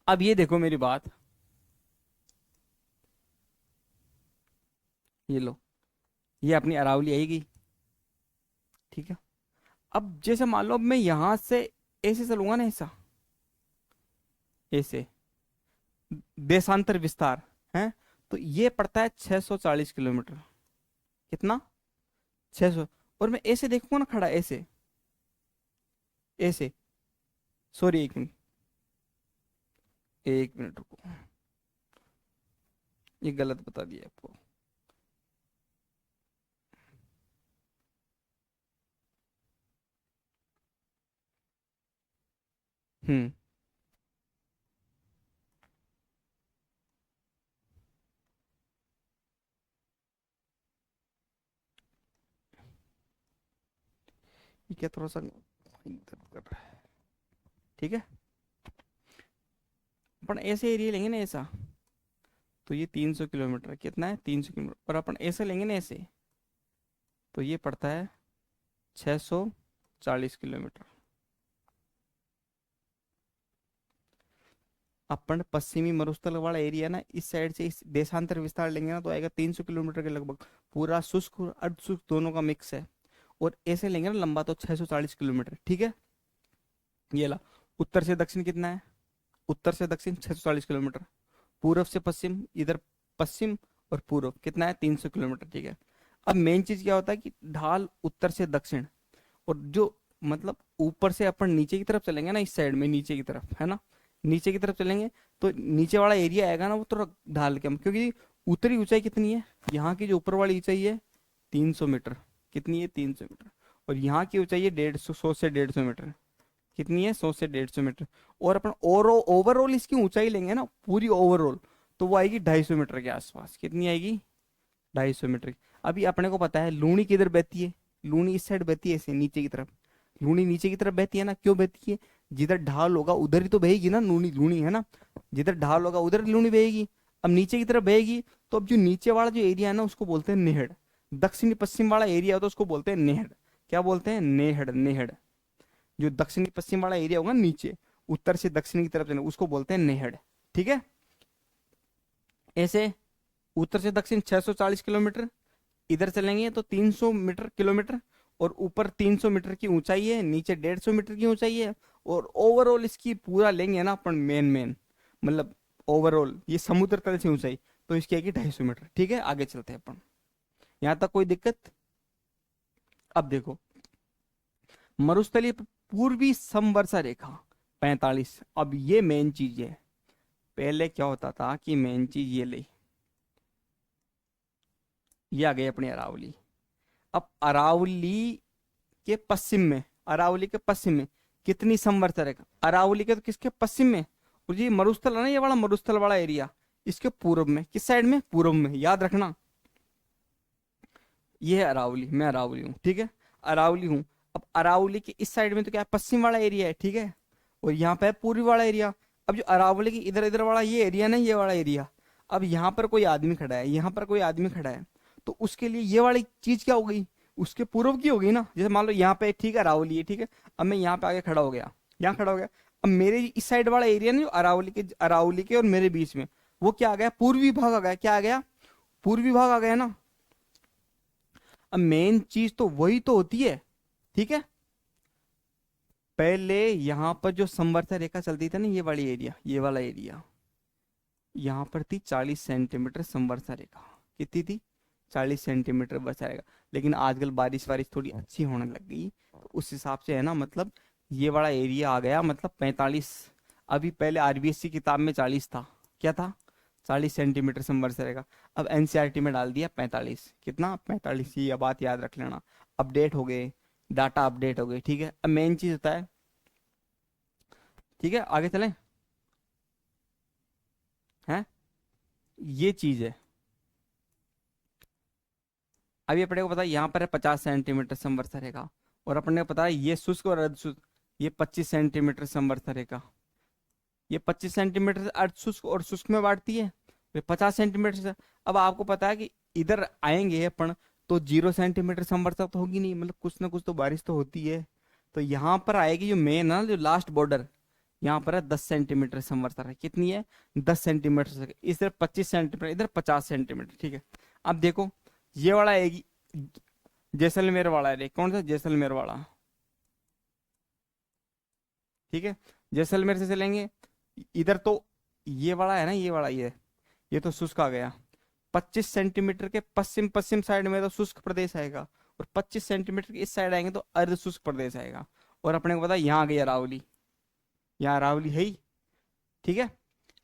अब ये देखो मेरी बात, ये लो, ये अपनी अरावली आएगी, ठीक है। अब जैसे मान लो अब मैं यहां से ऐसे चलूंगा ना, ऐसा, ऐसे देशांतर विस्तार है, तो ये पड़ता है 640 किलोमीटर। कितना? 600। और मैं ऐसे देखूंगा ना खड़ा, ऐसे, ऐसे, सॉरी एक मिनट, एक मिनट रुको, ये गलत बता दिया आपको। हम्म। ये क्या थोड़ा सा दर्द कर रहा है, ठीक है। अपन ऐसे एरिया लेंगे ना ऐसा, तो ये 300 किलोमीटर, कितना है 300 किलोमीटर, और अपन ऐसे लेंगे ना ऐसे, तो ये पड़ता है 640 किलोमीटर। अपन पश्चिमी मरुस्थल वाला एरिया ना, इस साइड से इस देशांतर विस्तार लेंगे ना, तो आएगा 300 किलोमीटर के लगभग। पूरा शुष्क और अर्ध शुष्क दोनों का मिक्स है। और ऐसे लेंगे ना लंबा, तो 640 किलोमीटर, ठीक है। ये ला, उत्तर से दक्षिण कितना है, उत्तर से दक्षिण 640 किलोमीटर, पूर्व से पश्चिम इधर, पश्चिम और पूर्व कितना है 300 किलोमीटर, ठीक है। अब मेन चीज क्या होता है कि ढाल उत्तर से दक्षिण, और जो मतलब ऊपर से अपन नीचे की तरफ चलेंगे ना, इस साइड में नीचे की तरफ है ना, नीचे की तरफ चलेंगे, तो नीचे वाला एरिया आएगा ना वो थोड़ा ढाल के, क्योंकि उत्तरी ऊंचाई कितनी है, यहाँ की जो ऊपर वाली ऊंचाई है 300 मीटर, कितनी है 300 मीटर, और यहाँ की ऊंचाई है 150 से 150 मीटर, कितनी है 100 से 150 मीटर। और अपन ओवरऑल इसकी ऊंचाई लेंगे ना पूरी ओवरऑल, तो वो आएगी 250 मीटर के आसपास, कितनी आएगी 250 मीटर। अभी अपने को पता है लूनी किधर बहती है, लूनी इस साइड बहती है ऐसे नीचे की तरफ, लूनी नीचे की तरफ बहती है ना, क्यों बहती है, जिधर ढाल होगा उधर ही तो बहेगी ना लूनी, लूनी है ना, जिधर ढाल होगा उधर लूनी बहेगी। अब नीचे की तरफ बहेगी, तो अब जो नीचे वाला जो एरिया है ना उसको बोलते हैं नेहड़, दक्षिणी पश्चिम वाला एरिया हो तो उसको बोलते हैं नेहड़, क्या बोलते हैं नेहड़, नेहड़। जो दक्षिणी पश्चिम वाला एरिया होगा नीचे, उत्तर से दक्षिण की तरफ चले, उसको बोलते हैं नेहड़, ठीक है। ऐसे उत्तर से दक्षिण 640 किलोमीटर, इधर चलेंगे तो 300 मीटर किलोमीटर, और ऊपर 300 मीटर की ऊंचाई है, नीचे 150 मीटर की ऊंचाई है। और ओवरऑल इसकी पूरा लेंगे ना अपन, मेन मेन मतलब ओवरऑल ये समुद्र तल से ऊंचाई, तो इसकी आएगी 250 मीटर, ठीक है। आगे चलते हैं अपन, यहां तक कोई दिक्कत। अब देखो, मरुस्थलीय पूर्वी समवर्षा रेखा 45, अब ये मेन चीज है। पहले क्या होता था कि मेन चीज ये ले, ये आ गई अपनी अरावली। अब अरावली के पश्चिम में, अरावली के पश्चिम में कितनी समवर्षा रेखा, अरावली के तो किसके पश्चिम में, और ये मरुस्थल है ना, ये वाला मरुस्थल वाला एरिया, इसके पूर्व में, किस साइड में, पूर्व में, याद रखना। ये है अरावली, मैं अरावली हूँ, ठीक है, अरावली हूँ। अब अरावली के इस साइड में तो क्या है, पश्चिम वाला एरिया है, ठीक है, और यहाँ पे है पूर्वी वाला एरिया। अब जो अरावली की इधर इधर वाला ये एरिया ना, ये वाला एरिया, अब यहाँ पर कोई आदमी खड़ा है, यहाँ पर कोई आदमी खड़ा है, तो उसके लिए ये वाली चीज क्या हो गई, उसके पूर्व की हो गई ना। जैसे मान लो यहाँ पे ठीक है अरावली है, ठीक है, अब मैं यहाँ पे आके खड़ा हो गया, यहाँ खड़ा हो गया, अब मेरे इस साइड वाला एरिया ना जो अरावली के और मेरे बीच में, वो क्या आ गया, पूर्वी भाग आ गया, क्या आ गया, पूर्वी भाग आ गया ना। अब मेन चीज तो वही तो होती है, ठीक है। पहले यहां पर जो समवर्ती रेखा चलती थी ना, ये वाली एरिया, ये वाला एरिया, यहाँ पर थी 40 सेंटीमीटर समवर्षा रेखा, कितनी थी 40 सेंटीमीटर वर्षा रेखा। लेकिन आजकल बारिश वारिश थोड़ी अच्छी होने लग गई, तो उस हिसाब से है ना, मतलब ये वाला एरिया आ गया मतलब 45। अभी पहले आरबीएससी किताब में 40 था, क्या था 40 सेंटीमीटर समवर्षा रेखा, अब एनसीईआरटी में डाल दिया 45, कितना 45, ये बात याद रख लेना। अपडेट हो गए, डाटा अपडेट हो गए, ठीक है। अब मेन चीज होता है, ठीक है, आगे चलें, हैं, ये चीज है। अभी अपने को पता है यहाँ पर है 50 सेंटीमीटर समवर्षा रेखा, और अपने को पता है ये शुष्क और अर्ध शुष्क, ये 25 सेंटीमीटर समवर्षा रेखा, ये 25 सेंटीमीटर से अर्ध शुष्क और शुष्क में बांटती है, ये 50 सेंटीमीटर से। अब आपको पता है कि इधर आएंगे अपन, तो 0 सेंटीमीटर समवर्षा तो होगी नहीं, मतलब कुछ ना कुछ तो बारिश तो होती है। तो यहाँ पर आएगी जो मेन ना, जो लास्ट बॉर्डर, यहाँ पर है 10 सेंटीमीटर समवर्षा रेखा, कितनी है 10 सेंटीमीटर से, इधर 25 सेंटीमीटर, इधर 50 सेंटीमीटर, ठीक है। अब देखो, ये वाला आएगी जैसलमेर वाला है, कौन सा जैसलमेर वाला, ठीक है। जैसलमेर से चलेंगे, इधर तो ये वाला है ना, ये वाला, ये तो शुष्क आ गया। 25 सेंटीमीटर के पश्चिम पश्चिम साइड में तो शुष्क प्रदेश आएगा, और 25 सेंटीमीटर के इस साइड आएंगे तो अर्ध शुष्क प्रदेश आएगा। और अपने को पता है यहाँ आ गई अरावली, यहाँ अरावली है ही, ठीक है।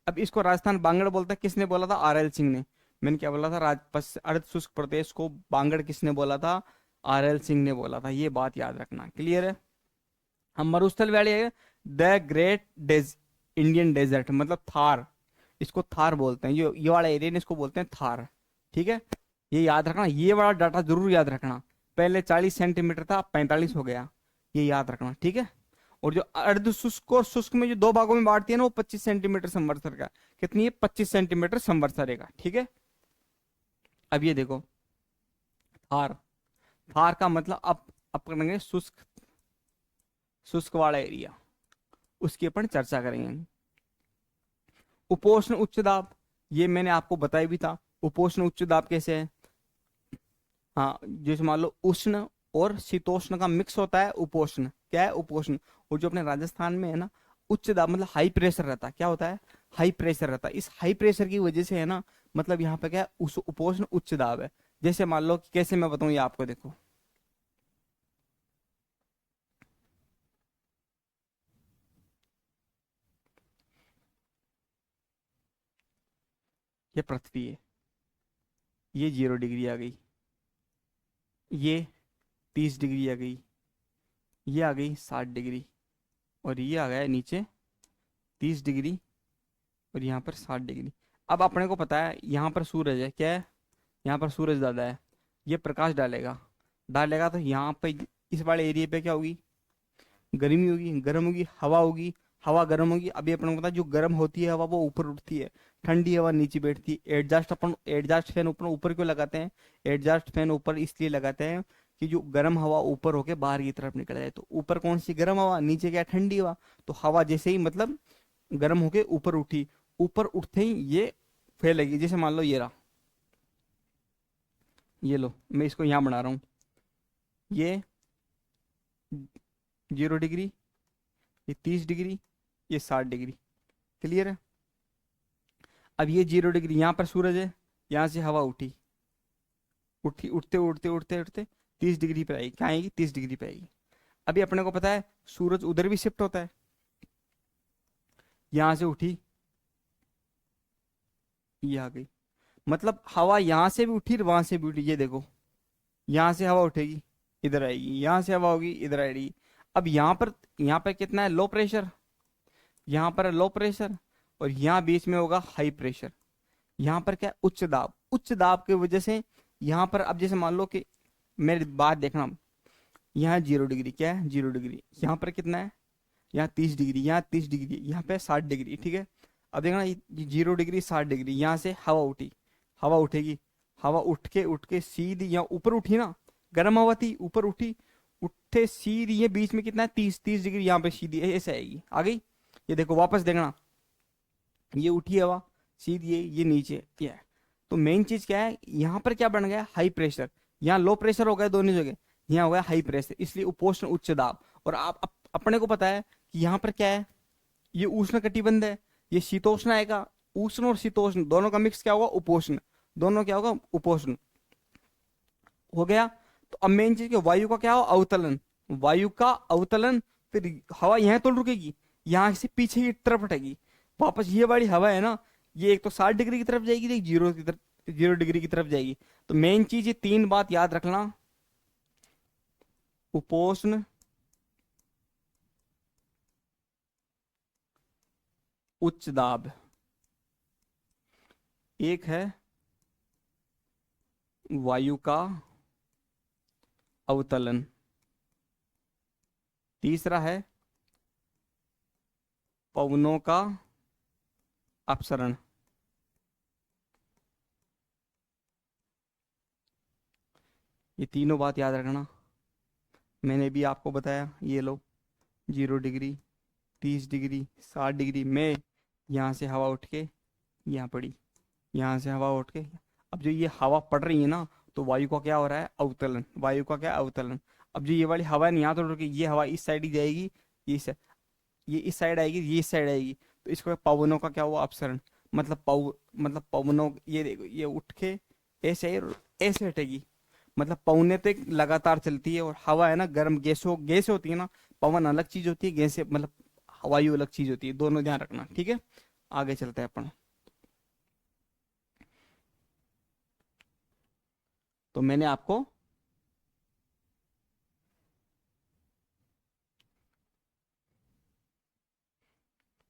अब इसको राजस्थान बांगड़ बोलता है, किसने बोला था, आर एल सिंह ने। मैंने क्या बोला था, अर्ध शुष्क प्रदेश को बांगड़ किसने बोला था, आर एल सिंह ने बोला था, ये बात याद रखना, क्लियर है। हम मरुस्थल वैली है, द ग्रेट इंडियन डेजर्ट, मतलब थार, इसको थार बोलते हैं, ये वाला एरिया इसको बोलते हैं थार, ठीक है। ये याद रखना, ये वाला डाटा जरूर याद रखना, पहले 40 सेंटीमीटर था, अब 45 हो गया, ये याद रखना, ठीक है। और जो अर्ध शुष्क और शुष्क में जो दो भागों में बांटती है ना, वो 25 सेंटीमीटर संवत्सर का, कितनी है, 25 सेंटीमीटर संवत्सर का, ठीक है। अब ये देखो थार, थार का मतलब अब करेंगे शुष्क, शुष्क वाला एरिया, उसकी अपन चर्चा करेंगे। उपोष्ण उच्च दाब, ये मैंने आपको बताया भी था, उपोष्ण उच्च दाब कैसे है। हाँ, जैसे मान लो उष्ण और शीतोष्ण का मिक्स होता है उपोष्ण, क्या है उपोष्ण। और जो अपने राजस्थान में है ना, उच्च दाब मतलब हाई प्रेशर रहता है, क्या होता है, हाई प्रेशर रहता है। इस हाई प्रेशर की वजह से है ना, मतलब यहाँ पे क्या है, उस उपोष्ण उच्च दाब है। जैसे मान लो कि कैसे मैं बताऊं ये आपको, देखो ये पृथ्वी है, ये 0 डिग्री आ गई, ये 30 डिग्री आ गई, ये आ गई 60 डिग्री, और ये आ गया नीचे 30 डिग्री, और यहाँ पर 60 डिग्री। अब अपने को पता है यहाँ पर सूरज है, क्या है, यहाँ पर सूरज दादा है, ये प्रकाश डालेगा, डालेगा तो यहाँ पे इस वाले एरिया पे क्या होगी, गर्मी होगी, गर्म होगी, हवा होगी, हवा गर्म होगी। अभी अपन को पता है जो गर्म होती है हवा वो ऊपर उठती है, ठंडी हवा नीचे बैठती है। एडजस्ट अपन एडजस्ट फैन ऊपर ऊपर क्यों लगाते हैं, एडजस्ट फैन ऊपर इसलिए लगाते हैं कि जो गर्म हवा ऊपर होके बाहर की तरफ निकल जाए। तो ऊपर कौन सी गर्म हवा, नीचे क्या ठंडी हवा। तो हवा जैसे ही मतलब गर्म होके ऊपर उठी, ऊपर उठते ही ये फैलेगी। जैसे मान लो ये रहा, ये लो मैं इसको यहाँ बना रहा हूँ, ये 0 डिग्री, ये 30 डिग्री, ये 60 डिग्री, क्लियर है। अब ये 0 डिग्री, यहाँ पर सूरज है, यहाँ से हवा उठी, उठी उठते उठते उठते उठते 30 डिग्री पे आएगी, क्या आएगी, 30 डिग्री पे आएगी। अभी अपने को पता है सूरज उधर भी शिफ्ट होता है, यहाँ से उठी, ये आ गई, मतलब हवा यहाँ से भी उठी और वहां से भी उठी। ये देखो यहाँ से हवा उठेगी, इधर आएगी, यहाँ से हवा होगी, इधर आएगी। अब यहाँ पर कितना है, लो प्रेशर, यहाँ पर है लो प्रेशर, और यहाँ बीच में होगा हाई प्रेशर। यहाँ पर क्या है, उच्च दाब, उच्च दाब की वजह से यहाँ पर, अब जैसे मान लो कि मेरी बात देखना, यहाँ 0 डिग्री, क्या है 0 डिग्री, यहाँ पर कितना है, यहाँ 30 डिग्री, यहाँ 30 डिग्री, यहाँ पे 60 डिग्री, ठीक है। अब देखना ये 0 डिग्री 60 डिग्री, यहाँ से हवा उठी, हवा उठेगी, हवा उठ के सीधी यहाँ ऊपर उठी ना, गर्म हवा थी ऊपर उठी, उठे सीधी ये बीच में कितना है, 30 30 डिग्री, यहाँ पे सीधी ऐसे आएगी, आ गई। ये देखो वापस देखना, ये उठी हवा सीधी है, ये नीचे ये है। तो मेन चीज क्या है, यहाँ पर क्या बन गया, हाई प्रेशर, यहाँ लो प्रेशर हो गया दोनों जगह, यहाँ हो गया हाई प्रेशर, इसलिए उपोष्ण उच्च दाब। और आप अपने को पता है कि यहाँ पर क्या है, ये उष्ण कटिबंध है, ये शीतोष्ण आएगा, उष्ण और शीतोष्ण दोनों का मिक्स क्या होगा, उपोष्ण, दोनों क्या होगा, उपोष्ण हो गया। तो अब मेन चीज क्या, वायु का क्या हो, अवतलन, वायु का अवतलन, फिर हवा यहाँ तो रुकेगी, यहाँ से पीछे की तरफ हटेगी, वापस ये वाली हवा है ना, ये एक तो 60 डिग्री की तरफ जाएगी, एक 0 डिग्री की तरफ जाएगी। तो मेन चीज ये तीन बात याद रखना, उपोष्ण, उच्च दाब, एक है वायु का अवतलन, तीसरा है पवनों का अपसरण। ये तीनों बात याद रखना, मैंने भी आपको बताया। ये लो 0 डिग्री, 30 डिग्री, 60 डिग्री में यहाँ से हवा उठ के यहाँ पड़ी, यहाँ से हवा उठ के, अब जो ये हवा पड़ रही है ना, तो वायु का क्या हो रहा है, अवतलन, वायु का क्या अवतलन। अब जो ये वाली हवा है ना, यहाँ तो रुक के ये हवा इस साइड ही जाएगी, ये ये इस साइड आएगी, ये इस साइड आएगी, तो इसको पवनों का क्या हुआ, अपसरण। मतलब पवनों, ये देखो ये उठ के ऐसे ऐसे हटेगी, मतलब पवने तो एक लगातार चलती है, और हवा है ना गर्म गैस होती है ना, पवन अलग चीज होती है, गैस मतलब वायु अलग चीज होती है, दोनों ध्यान रखना, ठीक है। आगे चलते हैं अपन। तो मैंने आपको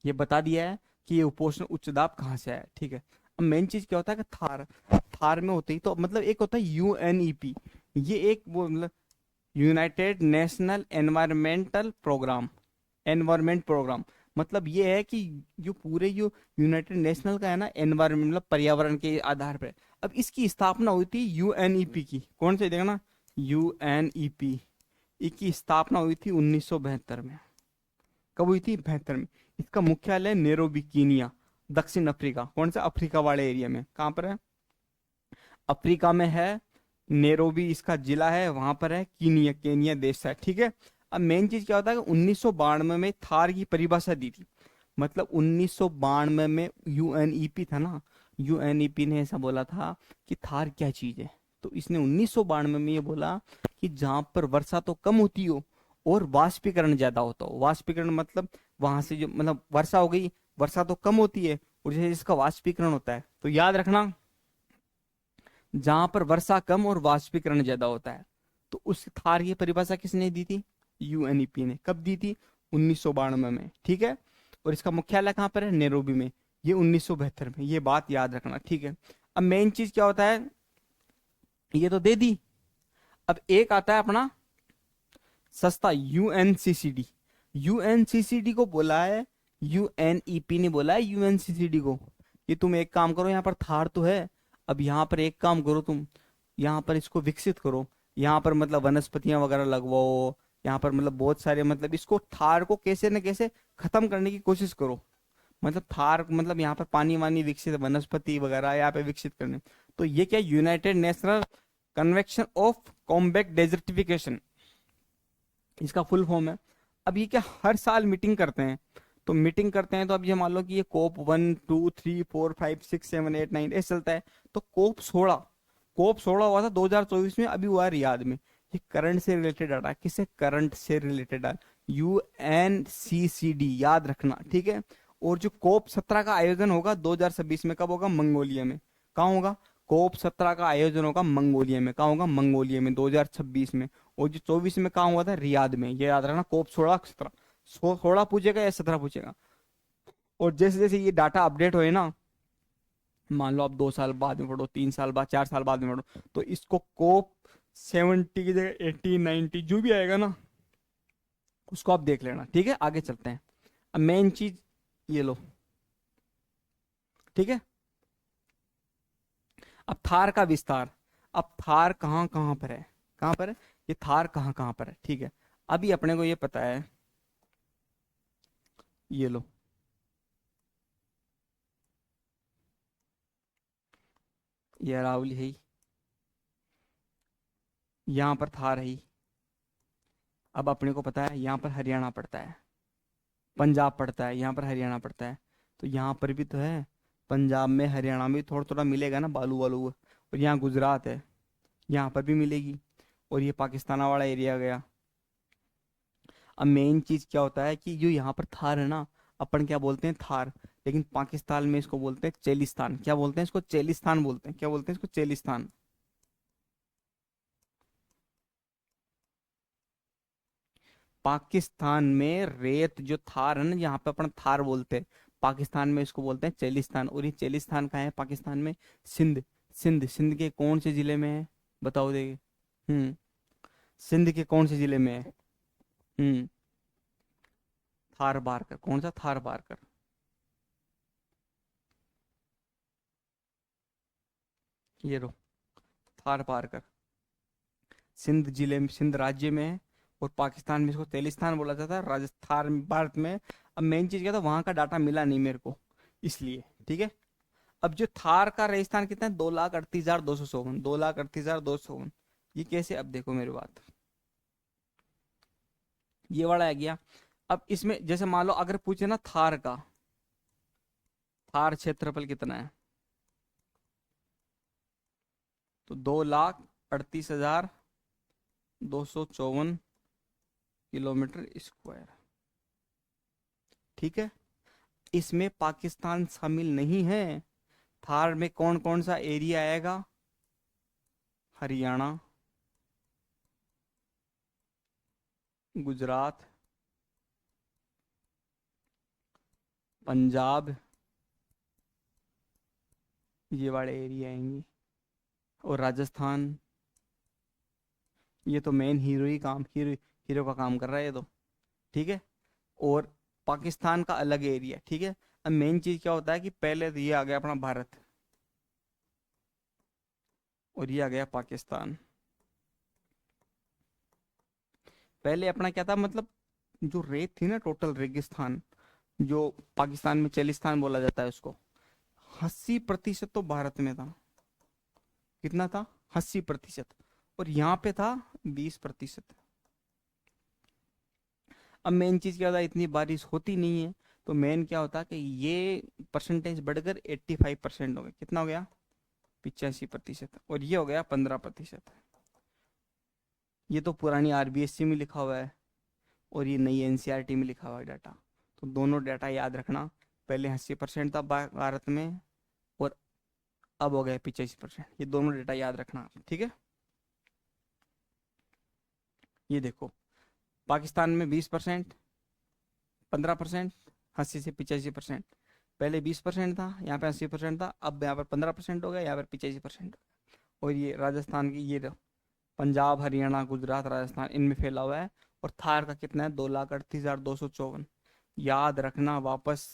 ये बता दिया है कि ये उपोष्ण उच्च दाब कहाँ से है, ठीक है। अब मेन चीज क्या होता है कि थार, थार में होते ही तो मतलब एक होता है यूएनईपी, ये एक वो मतलब united national environmental programme, environment programme, मतलब ये है कि जो पूरे जो यूनाइटेड नेशनल का है ना एनवायरमेंट मतलब पर्यावरण के आधार पर। अब इसकी स्थापना हुई थी यूएनईपी की, कौन से देखना, यूएनईपी, इसकी स्थापना हुई थी 1972 में। कब हुई थी, 72 में। इसका मुख्यालय नैरोबी कीनिया, दक्षिण अफ्रीका, कौन सा, अफ्रीका वाले एरिया में, कहाँ पर है, अफ्रीका में है। नैरोबी इसका जिला है, वहां पर है, कीनिया, केनिया देश है, ठीक है। अब मेन चीज क्या होता है कि 1992 में थार की परिभाषा दी थी, मतलब 1992 में यूएनईपी था ना, यूएनईपी ने ऐसा बोला था कि थार क्या चीज है। तो इसने 1992 में ये बोला कि जहां पर वर्षा तो कम होती हो और वाष्पीकरण ज्यादा होता हो, वाष्पीकरण मतलब वहां से जो मतलब वर्षा हो गई, वर्षा तो कम होती है और जैसे इसका वाष्पीकरण होता है, तो याद रखना जहां पर वर्षा कम और वाष्पीकरण ज्यादा होता है। तो उस थार की परिभाषा किसने दी थी, यूएनईपी ने, कब दी थी, 1992 में, ठीक है। और इसका मुख्यालय कहाँ पर है, नैरोबी में, ये 1972 में, ये बात याद रखना, ठीक है। अब मेन चीज क्या होता है, ये तो दे दी। अब एक आता है अपना सस्ता, यूएनसीसीडी। यूएनसीसीडी को बोला है, यूएनईपी ने बोला है यूएनसीसीडी को कि तुम एक काम करो, यहाँ पर थार तो है, अब यहाँ पर एक काम करो तुम, यहाँ पर इसको विकसित करो, यहाँ पर मतलब वनस्पतियां वगैरह लगवाओ, यहाँ पर मतलब बहुत सारे मतलब इसको थार को कैसे न कैसे खत्म करने की कोशिश करो, मतलब थार मतलब यहाँ पर पानी वानी विकसित, वनस्पति वगैरह यहाँ पे विकसित करने। तो ये क्या, United national convention of combat desertification, इसका फुल फॉर्म है। अब ये क्या हर साल मीटिंग करते हैं, तो मीटिंग करते हैं, तो अब ये मान लो कि ये कोप 1 2 3 4 5 6 7 8 9 ऐसे चलता है। तो कोप 16 हुआ था 2024 में, अभी हुआ है रियाद में। ये करंट से रिलेटेड डाटा, किससे, करंट से रिलेटेड डाटा, यूएनसीसीडी, याद रखना, ठीक है। और जो कोप 17 का आयोजन होगा 2026 में, कब होगा, मंगोलिया में, कहाँ होगा, कोप 17 का आयोजन होगा मंगोलिया में, कहाँ होगा, मंगोलिया में 2026 में। और जो 24 में कहाँ हुआ था, रियाद में, ये याद रखना, कोप 16 17, 16 पूछेगा या 17 पूछेगा। और जैसे जैसे ये डाटा अपडेट होए ना, मान लो आप 2 साल बाद में पढ़ो, 3 साल बाद, 4 साल बाद में पढ़ो, तो इसको कोप 70 की जगह 80 90 जो भी आएगा ना, उसको आप देख लेना, ठीक है। आगे चलते हैं। अब मेन चीज ये लो, ठीक है। अब थार का विस्तार, अब थार कहाँ कहाँ पर है, कहाँ पर है, ये थार कहाँ कहाँ पर है, ठीक है। अभी अपने को ये पता है, ये लो, ये अरावली है, यहाँ पर थार है। अब अपने को पता है यहाँ पर हरियाणा पड़ता है, पंजाब पड़ता है, यहाँ पर हरियाणा पड़ता है, तो यहाँ पर भी तो है, पंजाब में हरियाणा में थोड़ा थोड़ा मिलेगा ना बालू वालू। और यहाँ गुजरात है, यहाँ पर भी मिलेगी। और ये पाकिस्तान वाला एरिया गया। अब मेन चीज क्या होता है कि जो यहाँ पर थार है ना, अपन क्या बोलते हैं, थार, लेकिन पाकिस्तान में इसको बोलते हैं चेलिस्तान, क्या बोलते हैं इसको, चेलिस्तान बोलते हैं, क्या बोलते हैं इसको, चेलिस्तान। पाकिस्तान में रेत जो थार है ना, यहाँ पे अपन थार बोलते हैं, पाकिस्तान में इसको बोलते हैं चेलिस्तान। और ये चेलिस्तान कहाँ है पाकिस्तान में, सिंध, सिंध के कौन से जिले में है, बताओ देगे, हम्म, सिंध के कौन से जिले में है, हम्म, थार बारकर, कौन सा, थार बारकर, ये रो, थार बारकर, सिंध जिले में, सिंध राज्य में है। और पाकिस्तान में इसको तेलिस्तान बोला जाता है, राजस्थान भारत में। अब मेन चीज क्या था, वहां का डाटा मिला नहीं मेरे को, इसलिए, ठीक है। अब जो थार का रेगिस्तान कितना है, 2,38,254, 2,38,254। ये कैसे, अब देखो मेरी बात, ये वाला आ गया। अब इसमें जैसे मान लो अगर पूछे ना थार का, थार क्षेत्रफल कितना है, तो 2,38,254 किलोमीटर स्क्वायर, ठीक है। इसमें पाकिस्तान शामिल नहीं है। थार में कौन कौन सा एरिया आएगा, हरियाणा, गुजरात, पंजाब, ये वाले एरिया आएंगे, और राजस्थान। ये तो मेन हीरो ही काम, हीरो हीरो का काम कर रहा है ये तो, ठीक है। और पाकिस्तान का अलग एरिया, ठीक है। अब मेन चीज क्या होता है कि पहले तो ये आ गया अपना भारत और ये आ गया पाकिस्तान। पहले अपना क्या था, मतलब जो रेत थी ना, टोटल रेगिस्तान, जो पाकिस्तान में चेलिस्तान बोला जाता है उसको, 80% तो भारत में था। कितना था? 80%। और यहाँ पे था 20%। अब मेन चीज क्या होता है, इतनी बारिश होती नहीं है, तो मेन क्या होता है कि ये परसेंटेज बढ़कर 85% हो गया। कितना हो गया? 85%। और ये हो गया 15%। ये तो पुरानी आरबीएससी में लिखा हुआ है और ये नई एनसीईआरटी में लिखा हुआ है डाटा। तो दोनों डाटा याद रखना। पहले 80% था भारत में और अब हो गया 85%। ये दोनों डाटा याद रखना, ठीक है। ये देखो, पाकिस्तान में 20%, 15%, 80 से 85%। पहले 20% था, यहाँ पे 80% था, अब यहाँ पर 15% हो गया, यहाँ पर 85%। और ये राजस्थान की, ये पंजाब, हरियाणा, गुजरात, राजस्थान, इनमें फैला हुआ है। और थार का कितना है? 2,38,254। याद रखना वापस,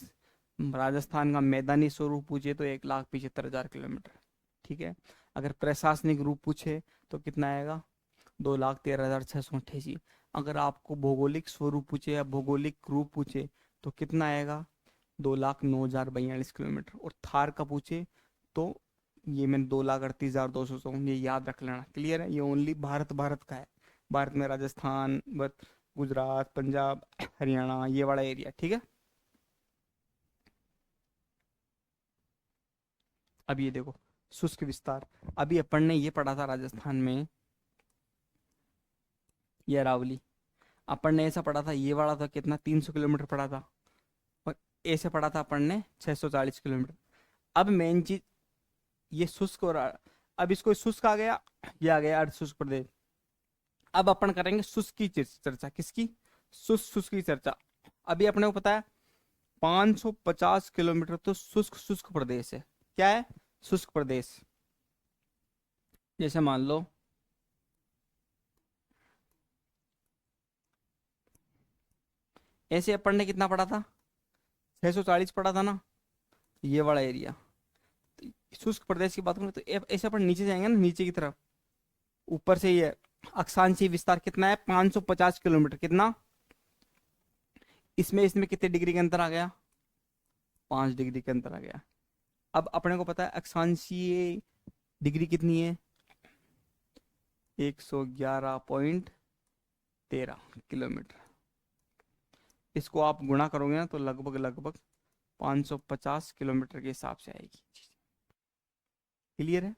राजस्थान का मैदानी स्वरूप पूछे तो 1,75,000 किलोमीटर, ठीक है। अगर प्रशासनिक रूप पूछे तो कितना आएगा? 2,13,688। अगर आपको भौगोलिक स्वरूप पूछे या भौगोलिक रूप पूछे तो कितना आएगा? 2,09,042 किलोमीटर। और थार का पूछे तो ये मैंने 2,38,254, ये याद रख लेना। क्लियर है? ये ओनली भारत भारत का है। भारत में राजस्थान, गुजरात, पंजाब, हरियाणा, ये वाला एरिया, ठीक है। अब ये देखो, शुष्क विस्तार। अभी अपन ने ये पढ़ा था राजस्थान में, ये अरावली। अपन ने ऐसा पढ़ा था, ये वाला था कितना, 300 किलोमीटर पढ़ा था। और ऐसे पढ़ा था अपन ने 640 किलोमीटर। अब मेन चीज, ये शुष्क और अब इसको शुष्क आ गया, ये आ गया अर्ध शुष्क प्रदेश। अब अपन करेंगे शुष्क की चर्चा। किसकी? शुष्क शुष्क की चर्चा। अभी अपने को पता है 550 किलोमीटर तो शुष्क शुष्क प्रदेश है। क्या है? शुष्क प्रदेश। जैसे मान लो ऐसे अपन ने कितना पढ़ा था? 640 पढ़ा था ना, ये वाला एरिया। शुष्क प्रदेश की बात करें तो ऐसे अपन नीचे जाएंगे ना, नीचे की तरफ, ऊपर से ये अक्षांशीय विस्तार कितना है? 550 किलोमीटर। कितना? इसमें इसमें कितने डिग्री का अंतर आ गया? 5 डिग्री का अंतर आ गया। अब अपने को पता है अक्षांशीय डिग्री कितनी है? 111.13 किलोमीटर। इसको आप गुणा करोगे ना तो लगभग लगभग 550 किलोमीटर के हिसाब से आएगी। क्लियर है?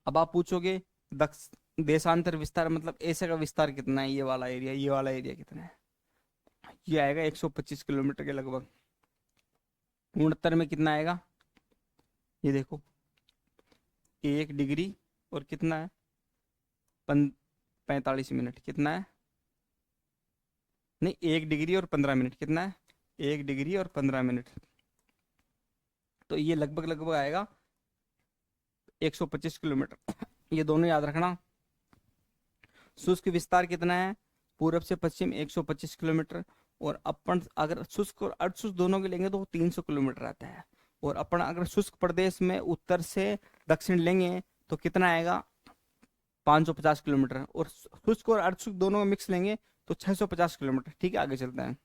अब आप पूछोगे दक्ष देशांतर विस्तार मतलब ऐसे का विस्तार कितना है? ये वाला एरिया, ये वाला एरिया कितना है? ये आएगा 125 किलोमीटर के लगभग। गुणोत्तर में कितना आएगा? ये देखो, 1 डिग्री और कितना है? 45 मिनट। कितना है? नहीं, 1 डिग्री और 15 मिनट। कितना है? 1 डिग्री और 15 मिनट। तो ये लगभग लगभग आएगा 125 किलोमीटर। ये दोनों याद रखना। शुष्क विस्तार कितना है? पूरब से पश्चिम 125 किलोमीटर। और अपन अगर शुष्क और अर्धशुष्क दोनों के लेंगे तो वो 300 किलोमीटर आता है। और अपन अगर शुष्क प्रदेश में उत्तर से दक्षिण लेंगे तो कितना आएगा? 550 किलोमीटर। और शुष्क और अर्धशुष्क दोनों में मिक्स लेंगे तो 650 किलोमीटर। ठीक है, आगे चलते हैं।